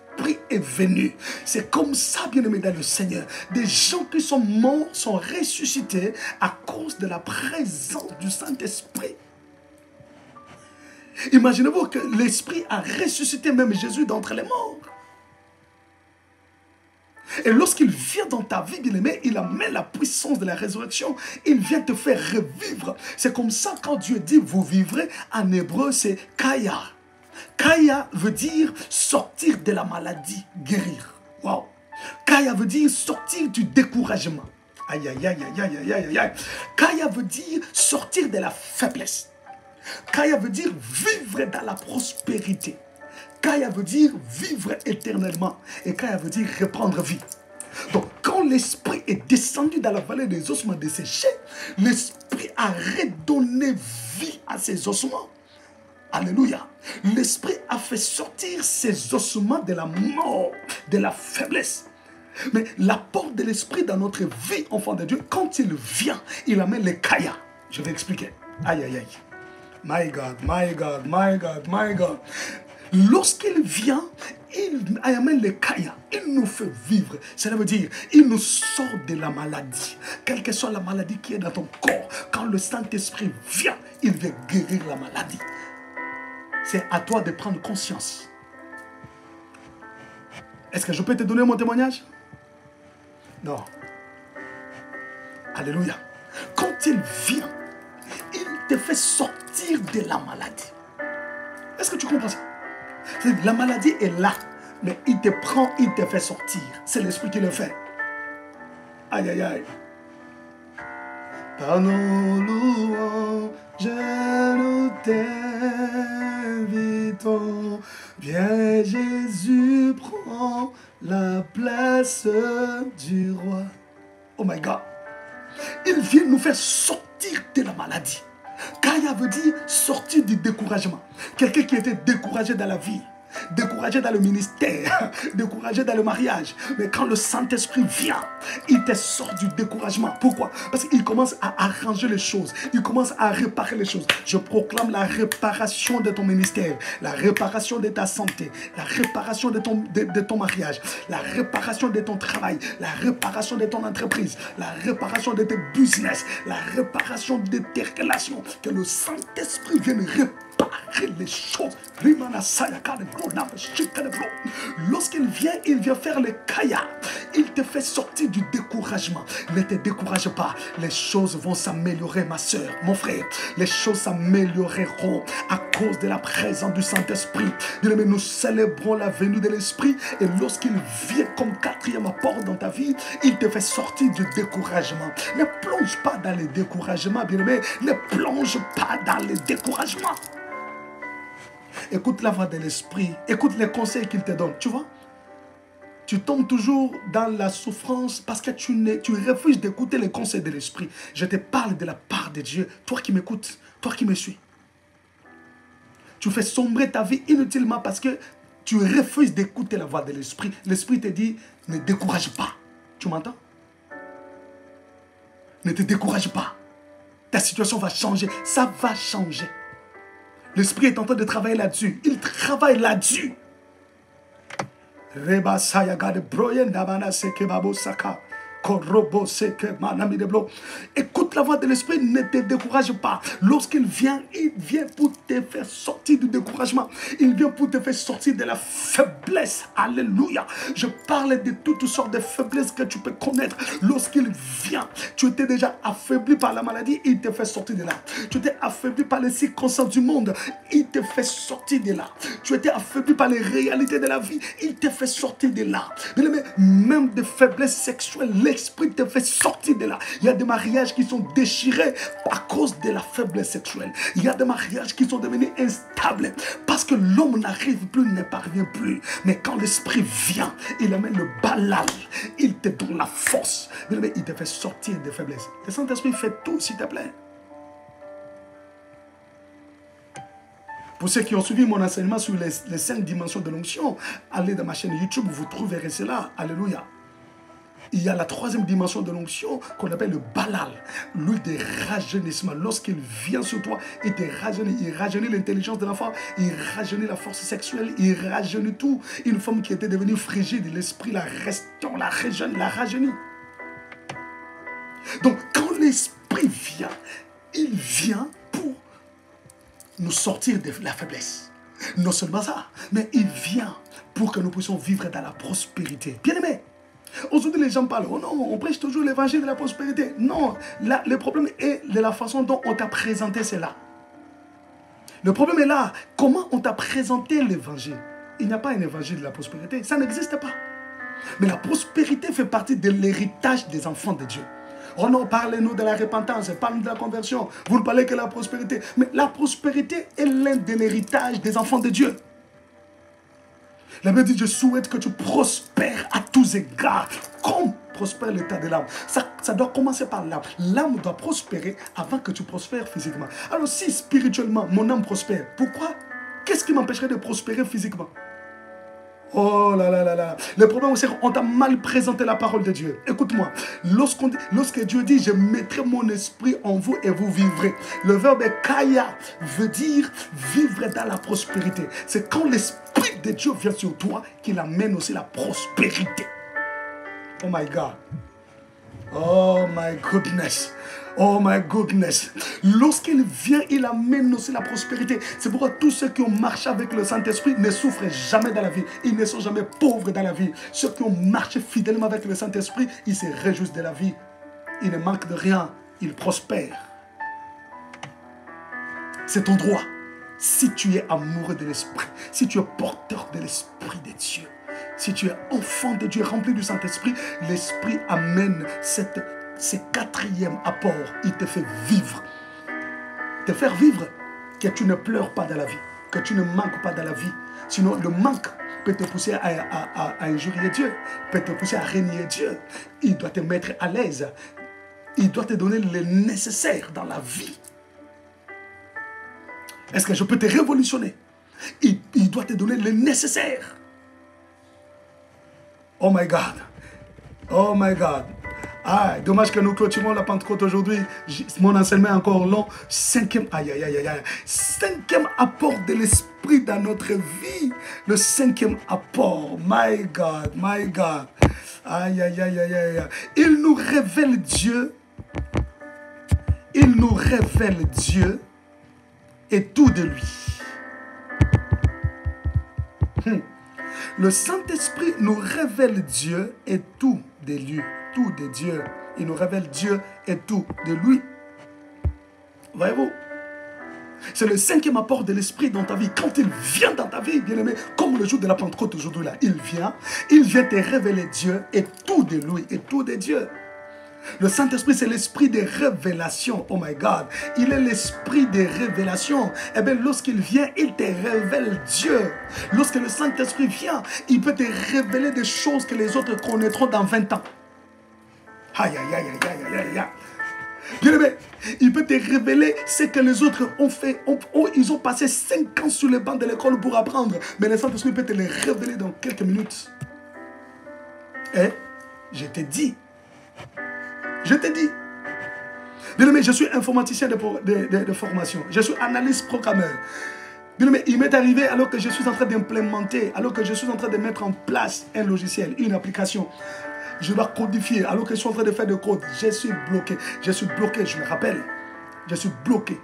est venu. C'est comme ça, bien-aimé dans le Seigneur. Des gens qui sont morts sont ressuscités à cause de la présence du Saint-Esprit. Imaginez-vous que l'Esprit a ressuscité même Jésus d'entre les morts. Et lorsqu'il vient dans ta vie, bien-aimé, il amène la puissance de la résurrection. Il vient te faire revivre. C'est comme ça quand Dieu dit vous vivrez, en hébreu c'est Kaya. Kaya veut dire sortir de la maladie, guérir. Wow. Kaya veut dire sortir du découragement. Aïe, aïe, aïe, aïe, aïe, aïe, aïe. Kaya veut dire sortir de la faiblesse. Kaya veut dire vivre dans la prospérité. Kaya veut dire vivre éternellement. Et Kaya veut dire reprendre vie. Donc, quand l'esprit est descendu dans la vallée des ossements desséchés, l'esprit a redonné vie à ces ossements. Alléluia. L'esprit a fait sortir ces ossements de la mort, de la faiblesse. Mais l'apport de l'esprit dans notre vie, enfant de Dieu, quand il vient, il amène les Kaya. Je vais expliquer. Aïe, aïe, aïe. My God, my God, my God, my God. Lorsqu'il vient, il amène les Kaya. Il nous fait vivre. Cela veut dire, il nous sort de la maladie. Quelle que soit la maladie qui est dans ton corps, quand le Saint-Esprit vient, il vient guérir la maladie. C'est à toi de prendre conscience. Est-ce que je peux te donner mon témoignage? Non. Alléluia. Quand il vient, il te fait sortir de la maladie. Est-ce que tu comprends ça? La maladie est là, mais il te prend, il te fait sortir. C'est l'esprit qui le fait. Aïe, aïe, aïe. Par nos louanges, nous t'invitons. Viens, Jésus, prends la place du roi. Oh my God. Il vient nous faire sortir de la maladie. Kaya veut dire sortir du découragement. Quelqu'un qui était découragé dans la vie, découragé dans le ministère, découragé dans le mariage. Mais quand le Saint-Esprit vient, il te sort du découragement. Pourquoi? Parce qu'il commence à arranger les choses. Il commence à réparer les choses. Je proclame la réparation de ton ministère, la réparation de ta santé, la réparation de ton mariage, la réparation de ton travail, la réparation de ton entreprise, la réparation de tes business, la réparation de tes relations. Que le Saint-Esprit vienne réparer les choses. Lorsqu'il vient faire le Kaya. Il te fait sortir du découragement. Ne te décourage pas. Les choses vont s'améliorer, ma soeur, mon frère. Les choses s'amélioreront à cause de la présence du Saint-Esprit. Bien-aimé, nous célébrons la venue de l'Esprit. Et lorsqu'il vient comme quatrième apport dans ta vie, il te fait sortir du découragement. Ne plonge pas dans le découragement, bien-aimé. Ne plonge pas dans le découragement. Écoute la voix de l'Esprit. Écoute les conseils qu'il te donne. Tu vois? Tu tombes toujours dans la souffrance parce que tu refuses d'écouter les conseils de l'Esprit. Je te parle de la part de Dieu. Toi qui m'écoutes, toi qui me suis. Tu fais sombrer ta vie inutilement parce que tu refuses d'écouter la voix de l'Esprit. L'Esprit te dit, ne décourage pas. Tu m'entends? Ne te décourage pas. Ta situation va changer. Ça va changer. L'Esprit est en train de travailler là-dessus. Il travaille là-dessus. Reba sayaga de broyen dabana seke babo saka. Écoute la voix de l'Esprit, ne te décourage pas. Lorsqu'il vient, il vient pour te faire sortir du découragement. Il vient pour te faire sortir de la faiblesse. Alléluia. Je parle de toutes sortes de faiblesses que tu peux connaître. Lorsqu'il vient, tu étais déjà affaibli par la maladie, il te fait sortir de là. Tu étais affaibli par les circonstances du monde, il te fait sortir de là. Tu étais affaibli par les réalités de la vie, il te fait sortir de là. Même des faiblesses sexuelles, l'Esprit te fait sortir de là. Il y a des mariages qui sont déchirés à cause de la faiblesse sexuelle. Il y a des mariages qui sont devenus instables parce que l'homme n'arrive plus, ne parvient plus. Mais quand l'Esprit vient, il amène le balal. Il te donne la force. Il te fait sortir des faiblesses. Le Saint-Esprit fait tout, s'il te plaît. Pour ceux qui ont suivi mon enseignement sur les 5 dimensions de l'onction, allez dans ma chaîne YouTube, vous trouverez cela. Alléluia. Il y a la 3e dimension de l'onction qu'on appelle le balal, l'huile de rajeunissement. Lorsqu'il vient sur toi, il te rajeunit. Il rajeunit l'intelligence de l'enfant, il rajeunit la force sexuelle, il rajeunit tout. Une femme qui était devenue frigide, l'esprit la restaure, la rajeunit. Donc quand l'Esprit vient, il vient pour nous sortir de la faiblesse. Non seulement ça, mais il vient pour que nous puissions vivre dans la prospérité. Bien-aimé, Aujourd'hui, les gens parlent, oh non, on prêche toujours l'évangile de la prospérité. Non, là, le problème est de la façon dont on t'a présenté cela. Le problème est là, comment on t'a présenté l'évangile. Il n'y a pas un évangile de la prospérité, ça n'existe pas. Mais la prospérité fait partie de l'héritage des enfants de Dieu. Oh non, parlez-nous de la repentance, parlez-nous de la conversion. Vous ne parlez que de la prospérité. Mais la prospérité est l'un de l'héritage des enfants de Dieu. La Bible dit, je souhaite que tu prospères à tous égards, comme prospère l'état de l'âme. Ça doit commencer par l'âme. L'âme doit prospérer avant que tu prospères physiquement. Alors si spirituellement, mon âme prospère, pourquoi? Qu'est-ce qui m'empêcherait de prospérer physiquement? Oh là là là là. Le problème, c'est qu'on t'a mal présenté la parole de Dieu. Écoute-moi. Lorsque Dieu dit, je mettrai mon esprit en vous et vous vivrez. Le verbe kaya veut dire vivre dans la prospérité. C'est quand l'esprit de Dieu vient sur toi qu'il amène aussi la prospérité. Oh my God. Oh my goodness. Oh my goodness. Lorsqu'il vient, il amène aussi la prospérité. C'est pourquoi tous ceux qui ont marché avec le Saint-Esprit ne souffrent jamais dans la vie. Ils ne sont jamais pauvres dans la vie. Ceux qui ont marché fidèlement avec le Saint-Esprit, ils se réjouissent de la vie. Ils ne manquent de rien. Ils prospèrent. C'est ton droit. Si tu es amoureux de l'Esprit, si tu es porteur de l'Esprit de Dieu, si tu es enfant de Dieu rempli du Saint-Esprit, l'Esprit amène ce quatrième apport. Il te fait vivre. Te faire vivre, que tu ne pleures pas dans la vie, que tu ne manques pas dans la vie. Sinon, le manque peut te pousser à injurier Dieu, peut te pousser à régner Dieu. Il doit te mettre à l'aise. Il doit te donner le nécessaire dans la vie. Est-ce que je peux te révolutionner? Il doit te donner le nécessaire. Oh my God. Oh my God. Ah, dommage que nous clôturons la Pentecôte aujourd'hui. Mon enseignement est encore long. Cinquième apport de l'Esprit dans notre vie. Le cinquième apport. My God, my God. Aïe, aïe, aïe, aïe, aïe. Il nous révèle Dieu. Il nous révèle Dieu et tout de lui. Le Saint-Esprit nous révèle Dieu et tout de lui. Tout de Dieu. Il nous révèle Dieu et tout de lui. Voyez-vous? C'est le cinquième apport de l'Esprit dans ta vie. Quand il vient dans ta vie, bien-aimé, comme le jour de la Pentecôte aujourd'hui, là, il vient te révéler Dieu et tout de lui et tout de Dieu. Le Saint-Esprit, c'est l'esprit de révélation. Oh my God. Il est l'esprit de révélation. Eh bien, lorsqu'il vient, il te révèle Dieu. Lorsque le Saint-Esprit vient, il peut te révéler des choses que les autres connaîtront dans 20 ans. Aïe, aïe, aïe, aïe, aïe, aïe, aïe. Bien-aimé, il peut te révéler ce que les autres ont fait. Ils ont passé 5 ans sur les bancs de l'école pour apprendre. Mais le Saint-Esprit peut te les révéler dans quelques minutes. Et je t'ai dit. Je t'ai dit. Bien-aimé, je suis informaticien de formation. Je suis analyste programmeur. Bien-aimé, il m'est arrivé alors que je suis en train d'implémenter, alors que je suis en train de mettre en place un logiciel, une application. Je dois codifier alors que je suis en train de faire de code. Je suis bloqué. Je suis bloqué, je me rappelle. Je suis bloqué.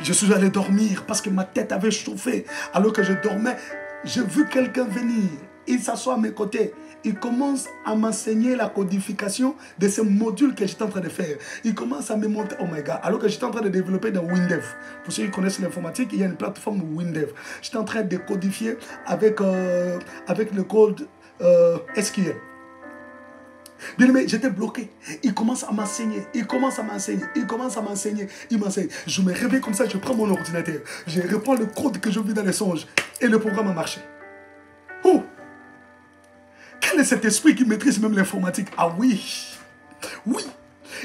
Je suis allé dormir parce que ma tête avait chauffé. Alors que je dormais, j'ai vu quelqu'un venir. Il s'assoit à mes côtés. Il commence à m'enseigner la codification de ce module que j'étais en train de faire. Il commence à me montrer, oh my God, alors que j'étais en train de développer dans Windev. Pour ceux qui connaissent l'informatique, il y a une plateforme Windev. J'étais en train de codifier avec le code SQL. Bien aimé, j'étais bloqué. Il commence à m'enseigner. Il commence à m'enseigner. Il commence à m'enseigner. Il m'enseigne. Je me réveille comme ça, je prends mon ordinateur. Je reprends le code que je vis dans les songes. Et le programme a marché. Oh! Quel est cet esprit qui maîtrise même l'informatique? Ah oui! Oui!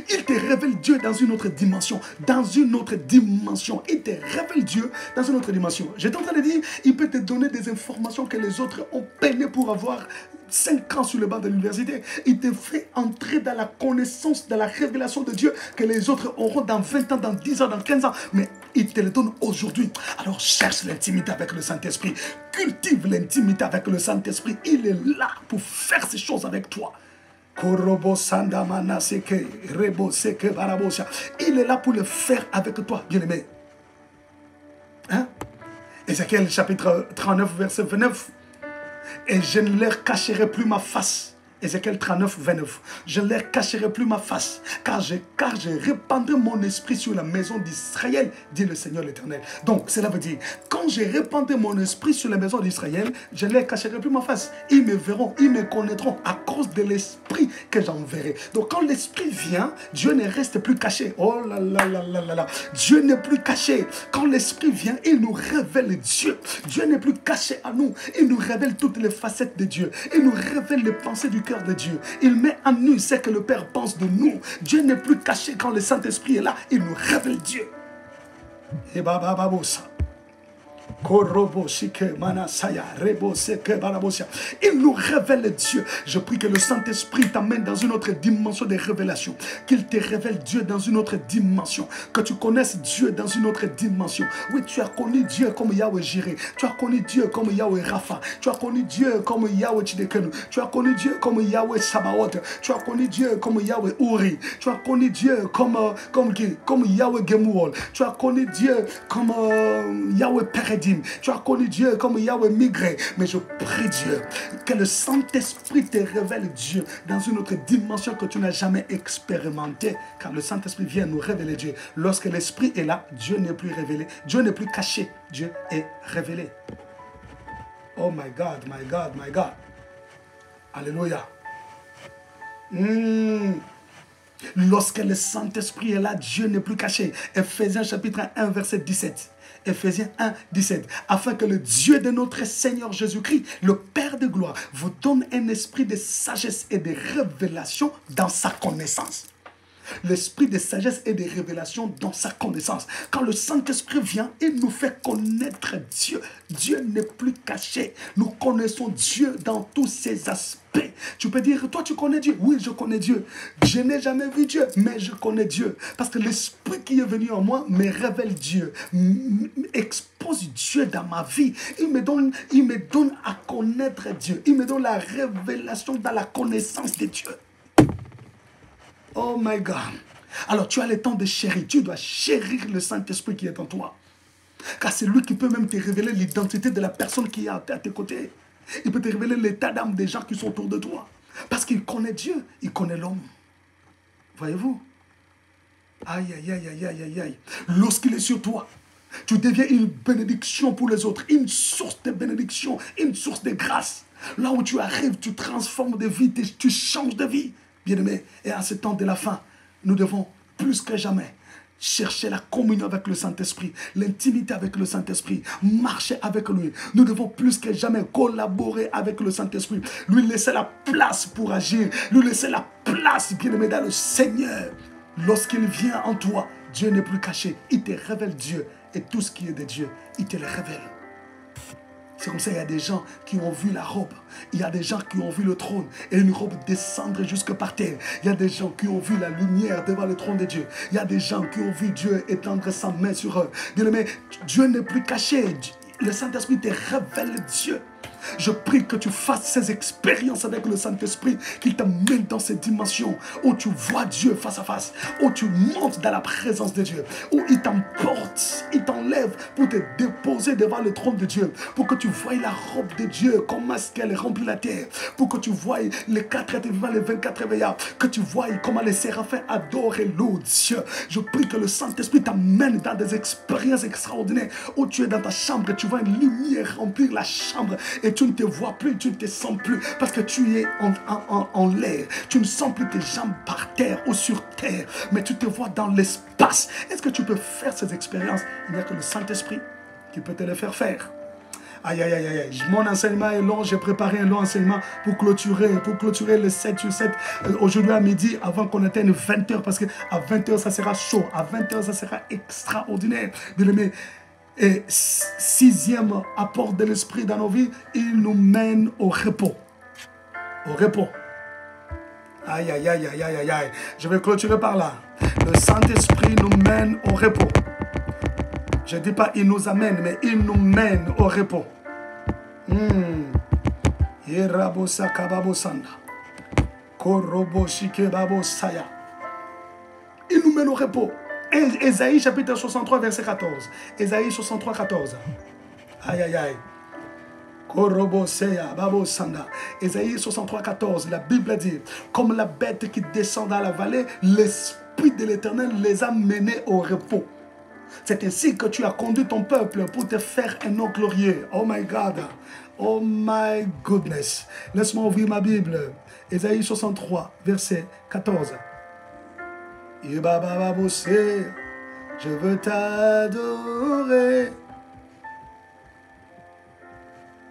Il te révèle Dieu dans une autre dimension. Dans une autre dimension. Il te révèle Dieu dans une autre dimension. J'étais en train de dire, il peut te donner des informations que les autres ont peiné pour avoir 5 ans sur le banc de l'université. Il te fait entrer dans la connaissance, dans la révélation de Dieu que les autres auront dans 20 ans, dans 10 ans, dans 15 ans. Mais il te le donne aujourd'hui. Alors cherche l'intimité avec le Saint-Esprit. Cultive l'intimité avec le Saint-Esprit. Il est là pour faire ces choses avec toi. Il est là pour le faire avec toi, bien-aimé. Hein? Ézéchiel chapitre 39, verset 29. Et je ne leur cacherai plus ma face. Ézéchiel 39, 29. Je ne leur cacherai plus ma face, car je répandrai mon esprit sur la maison d'Israël, dit le Seigneur l'Éternel. Donc, cela veut dire, quand je répandrai mon esprit sur la maison d'Israël, je ne leur cacherai plus ma face. Ils me verront, ils me connaîtront à cause de l'esprit que j'enverrai. Donc, quand l'esprit vient, Dieu ne reste plus caché. Oh là là là là là là. Dieu n'est plus caché. Quand l'esprit vient, il nous révèle Dieu. Dieu n'est plus caché à nous. Il nous révèle toutes les facettes de Dieu. Il nous révèle les pensées du cœur de Dieu. Il met en nous ce que le Père pense de nous. Dieu n'est plus caché quand le Saint-Esprit est là. Il nous révèle Dieu. Et il nous révèle Dieu. Je prie que le Saint-Esprit t'amène dans une autre dimension de révélation. Qu'il te révèle Dieu dans une autre dimension. Que tu connaisses Dieu dans une autre dimension. Oui, tu as connu Dieu comme Yahweh Jireh. Tu as connu Dieu comme Yahweh Rapha. Tu as connu Dieu comme Yahweh Tidekenu. Tu as connu Dieu comme Yahweh Sabaoth. Tu as connu Dieu comme Yahweh Uri. Tu as connu Dieu comme Yahweh Gemuol. Tu as connu Dieu comme Yahweh Peredim. Tu as connu Dieu comme Yahweh Migré. Mais je prie Dieu que le Saint-Esprit te révèle Dieu dans une autre dimension que tu n'as jamais expérimentée. Car le Saint-Esprit vient nous révéler Dieu. Lorsque l'Esprit est là, Dieu n'est plus révélé. Dieu n'est plus caché. Dieu est révélé. Oh my God, my God, my God. Alléluia. Lorsque le Saint-Esprit est là, Dieu n'est plus caché. Ephésiens chapitre 1, verset 17. Ephésiens 1, 17. Afin que le Dieu de notre Seigneur Jésus-Christ, le Père de gloire, vous donne un esprit de sagesse et de révélation dans sa connaissance. L'esprit de sagesse et de révélation dans sa connaissance. Quand le Saint-Esprit vient, il nous fait connaître Dieu. Dieu n'est plus caché. Nous connaissons Dieu dans tous ses aspects. Tu peux dire, toi tu connais Dieu. Oui, je connais Dieu. Je n'ai jamais vu Dieu, mais je connais Dieu. Parce que l'Esprit qui est venu en moi me révèle Dieu. Expose Dieu dans ma vie. Il me donne à connaître Dieu. Il me donne la révélation dans la connaissance de Dieu. Oh my God. Alors tu as le temps de chérir. Tu dois chérir le Saint-Esprit qui est en toi. Car c'est lui qui peut même te révéler l'identité de la personne qui est à tes côtés. Il peut te révéler l'état d'âme des gens qui sont autour de toi. Parce qu'il connaît Dieu, il connaît l'homme. Voyez-vous? Aïe, aïe, aïe, aïe, aïe, aïe, aïe. Lorsqu'il est sur toi, tu deviens une bénédiction pour les autres. Une source de bénédiction, une source de grâce. Là où tu arrives, tu transformes de vie, tu changes de vie. Bien-aimés, et à ce temps de la fin, nous devons plus que jamais chercher la communion avec le Saint-Esprit, l'intimité avec le Saint-Esprit, marcher avec lui. Nous devons plus que jamais collaborer avec le Saint-Esprit, lui laisser la place pour agir, lui laisser la place, bien-aimé, dans le Seigneur. Lorsqu'il vient en toi, Dieu n'est plus caché. Il te révèle Dieu et tout ce qui est de Dieu, il te le révèle. C'est comme ça, il y a des gens qui ont vu la robe. Il y a des gens qui ont vu le trône et une robe descendre jusque par terre. Il y a des gens qui ont vu la lumière devant le trône de Dieu. Il y a des gens qui ont vu Dieu étendre sa main sur eux. Bien-aimé, Dieu n'est plus caché. Le Saint-Esprit te révèle Dieu. Je prie que tu fasses ces expériences avec le Saint-Esprit, qu'il t'amène dans ces dimensions où tu vois Dieu face à face, où tu montes dans la présence de Dieu, où il t'emporte, il t'enlève pour te déposer devant le trône de Dieu, pour que tu voies la robe de Dieu, comment est-ce qu'elle remplit la terre, pour que tu voies les 4 êtres vivants, les 24 veillards, que tu voies comment les séraphins adorent et louent Dieu. Je prie que le Saint-Esprit t'amène dans des expériences extraordinaires, où tu es dans ta chambre et tu vois une lumière remplir la chambre, et tu ne te vois plus, tu ne te sens plus, parce que tu es en l'air. Tu ne sens plus tes jambes par terre ou sur terre, mais tu te vois dans l'espace. Est-ce que tu peux faire ces expériences? Il n'y a que le Saint-Esprit qui peut te les faire faire. Aïe, aïe, aïe, aïe. Mon enseignement est long. J'ai préparé un long enseignement pour clôturer le 7 sur 7. Aujourd'hui à midi, avant qu'on atteigne 20h, parce qu'à 20h, ça sera chaud. À 20h, ça sera extraordinaire. Bien aimé. Et 6e apport de l'Esprit dans nos vies, il nous mène au repos. Au repos. Aïe, aïe, aïe, aïe, aïe, aïe. Je vais clôturer par là. Le Saint-Esprit nous mène au repos. Je ne dis pas il nous amène, mais il nous mène au repos. Il nous mène au repos. Ésaïe chapitre 63 verset 14. Ésaïe 63 14. Aïe aïe aïe. Ésaïe 63, 14, la Bible dit, comme la bête qui descend dans la vallée, l'Esprit de l'Éternel les a menés au repos. C'est ainsi que tu as conduit ton peuple pour te faire un nom glorieux. Oh my God. Oh my goodness. Laisse-moi ouvrir ma Bible. Ésaïe 63, verset 14. Je veux t'adorer.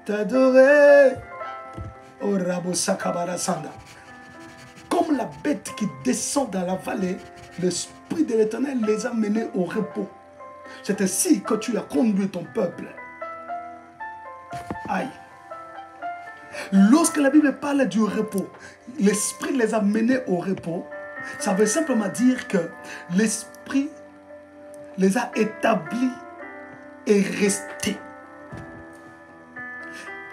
T'adorer. Oh Rabo Sakabara Sanda. Comme la bête qui descend dans la vallée, l'Esprit de l'Éternel les a menés au repos. C'est ainsi que tu as conduit ton peuple. Aïe. Lorsque la Bible parle du repos, l'Esprit les a menés au repos, ça veut simplement dire que l'Esprit les a établis et restés.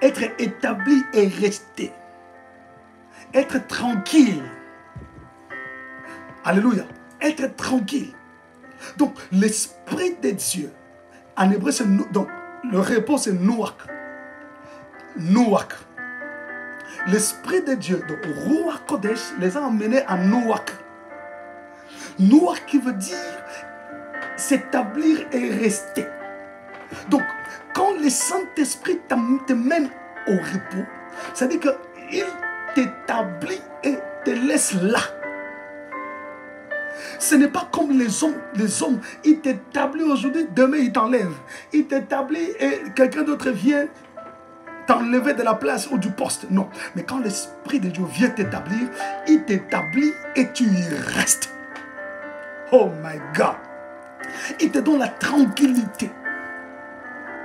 Être établi et resté. Être tranquille. Alléluia. Être tranquille. Donc, l'Esprit de Dieu, en hébreu, c'est donc le repos, c'est Nouak. Nouak. L'Esprit de Dieu, donc Ruach Kodesh, les a emmenés à Nouak. Nouak qui veut dire s'établir et rester. Donc, quand le Saint-Esprit te mène au repos, ça veut dire qu'il t'établit et te laisse là. Ce n'est pas comme les hommes, ils t'établissent aujourd'hui, demain ils t'enlèvent. Ils t'établissent et quelqu'un d'autre vient t'enlever de la place ou du poste. Non. Mais quand l'Esprit de Dieu vient t'établir, il t'établit et tu y restes. Oh my God. Il te donne la tranquillité.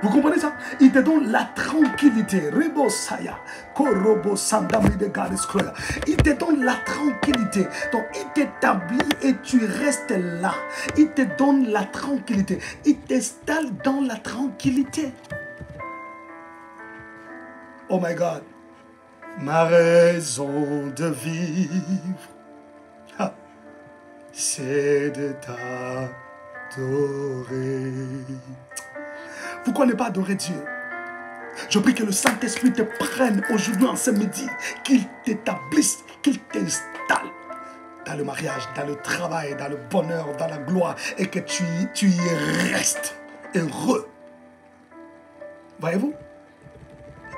Vous comprenez ça? Il te donne la tranquillité. Il te donne la tranquillité. Donc, il t'établit et tu restes là. Il te donne la tranquillité. Il t'installe dans la tranquillité. Oh my God. Ma raison de vivre, c'est de t'adorer. Vous ne connaissez pas adorer Dieu. Je prie que le Saint-Esprit te prenne aujourd'hui en ce midi, qu'il t'établisse, qu'il t'installe dans le mariage, dans le travail, dans le bonheur, dans la gloire, et que tu y restes heureux. Voyez-vous?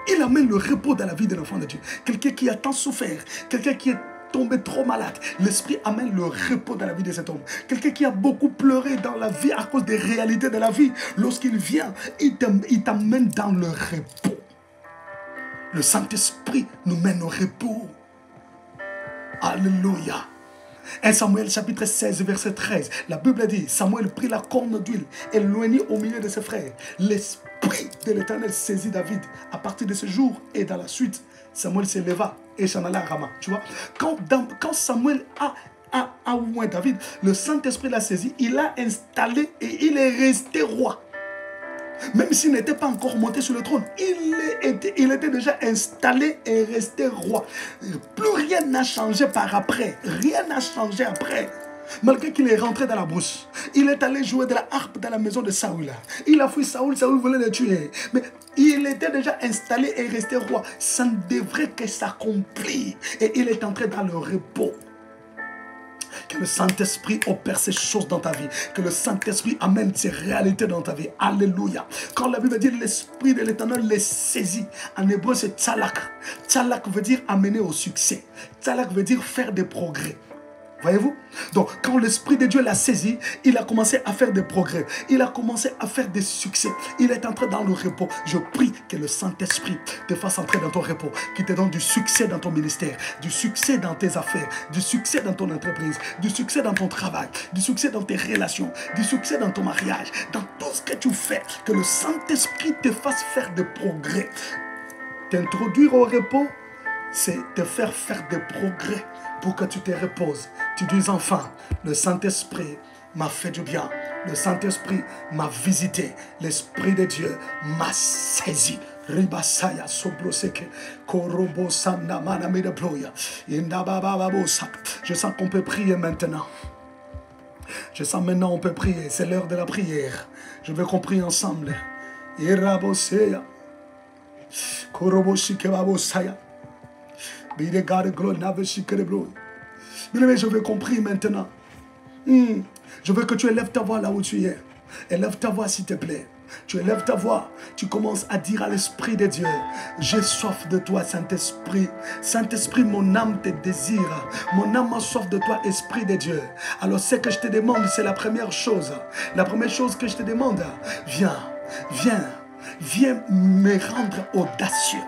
Il amène le repos dans la vie de l'enfant de Dieu. Quelqu'un qui a tant souffert, quelqu'un qui est tombé trop malade, l'Esprit amène le repos dans la vie de cet homme. Quelqu'un qui a beaucoup pleuré dans la vie à cause des réalités de la vie, lorsqu'il vient, il t'amène dans le repos. Le Saint-Esprit nous mène au repos. Alléluia. 1 Samuel chapitre 16 verset 13. La Bible dit, Samuel prit la corne d'huile, éloigné au milieu de ses frères. L'Esprit de l'Éternel saisit David. À partir de ce jour et dans la suite, Samuel s'éleva et s'en alla à Rama. Tu vois, quand Samuel a oint David, le Saint-Esprit l'a saisi, il l'a installé et il est resté roi. Même s'il n'était pas encore monté sur le trône, il était déjà installé et resté roi. Plus rien n'a changé par après. Rien n'a changé après. Malgré qu'il est rentré dans la brousse, il est allé jouer de la harpe dans la maison de Saoul. Il a fui Saoul, Saoul voulait le tuer. Mais il était déjà installé et resté roi. Ça ne devrait que s'accomplir. Et il est entré dans le repos. Que le Saint-Esprit opère ces choses dans ta vie. Que le Saint-Esprit amène ces réalités dans ta vie. Alléluia. Quand la Bible dit l'Esprit de l'Éternel les saisit, en hébreu c'est tzalak. Tzalak veut dire amener au succès. Tzalak veut dire faire des progrès. Voyez-vous? Donc, quand l'Esprit de Dieu l'a saisi, il a commencé à faire des progrès. Il a commencé à faire des succès. Il est entré dans le repos. Je prie que le Saint-Esprit te fasse entrer dans ton repos, qu'il te donne du succès dans ton ministère, du succès dans tes affaires, du succès dans ton entreprise, du succès dans ton travail, du succès dans tes relations, du succès dans ton mariage, dans tout ce que tu fais. Que le Saint-Esprit te fasse faire des progrès. T'introduire au repos, c'est te faire des progrès pour que tu te reposes. Tu dis, enfant, le Saint-Esprit m'a fait du bien. Le Saint-Esprit m'a visité. L'Esprit de Dieu m'a saisi. Ribasaya sobroseke korobo samna manamida ploya. Je sens qu'on peut prier maintenant. Je sens maintenant on peut prier. C'est l'heure de la prière. Je veux qu'on prie ensemble. Iraboseya. Korobo shikebabo saya. Be the God of glory, never shikebro. Bien-aimé, je veux compris maintenant. Je veux que tu élèves ta voix là où tu es. Élève ta voix s'il te plaît. Tu élèves ta voix, tu commences à dire à l'Esprit de Dieu, j'ai soif de toi, Saint-Esprit. Saint-Esprit, mon âme te désire. Mon âme a soif de toi, Esprit de Dieu. Alors ce que je te demande, c'est la première chose. La première chose que je te demande, viens me rendre audacieux.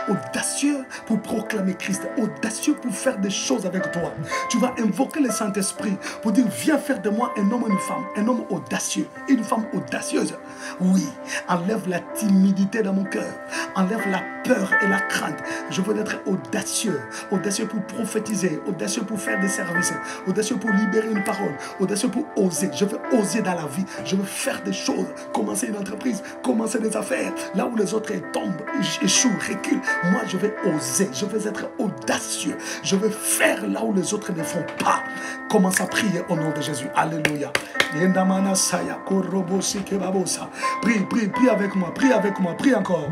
Audacieux pour proclamer Christ, audacieux pour faire des choses avec toi. Tu vas invoquer le Saint-Esprit pour dire, viens faire de moi un homme et une femme, un homme audacieux, une femme audacieuse. Oui, enlève la timidité dans mon cœur, enlève la peur et la crainte. Je veux être audacieux, audacieux pour prophétiser, audacieux pour faire des services, audacieux pour libérer une parole, audacieux pour oser. Je veux oser dans la vie, je veux faire des choses, commencer une entreprise, commencer des affaires, là où les autres tombent, échouent, reculent. Moi, je vais oser, je vais être audacieux. Je vais faire là où les autres ne font pas. Commence à prier au nom de Jésus. Alléluia. Prie, prie, prie avec moi, prie avec moi, prie encore.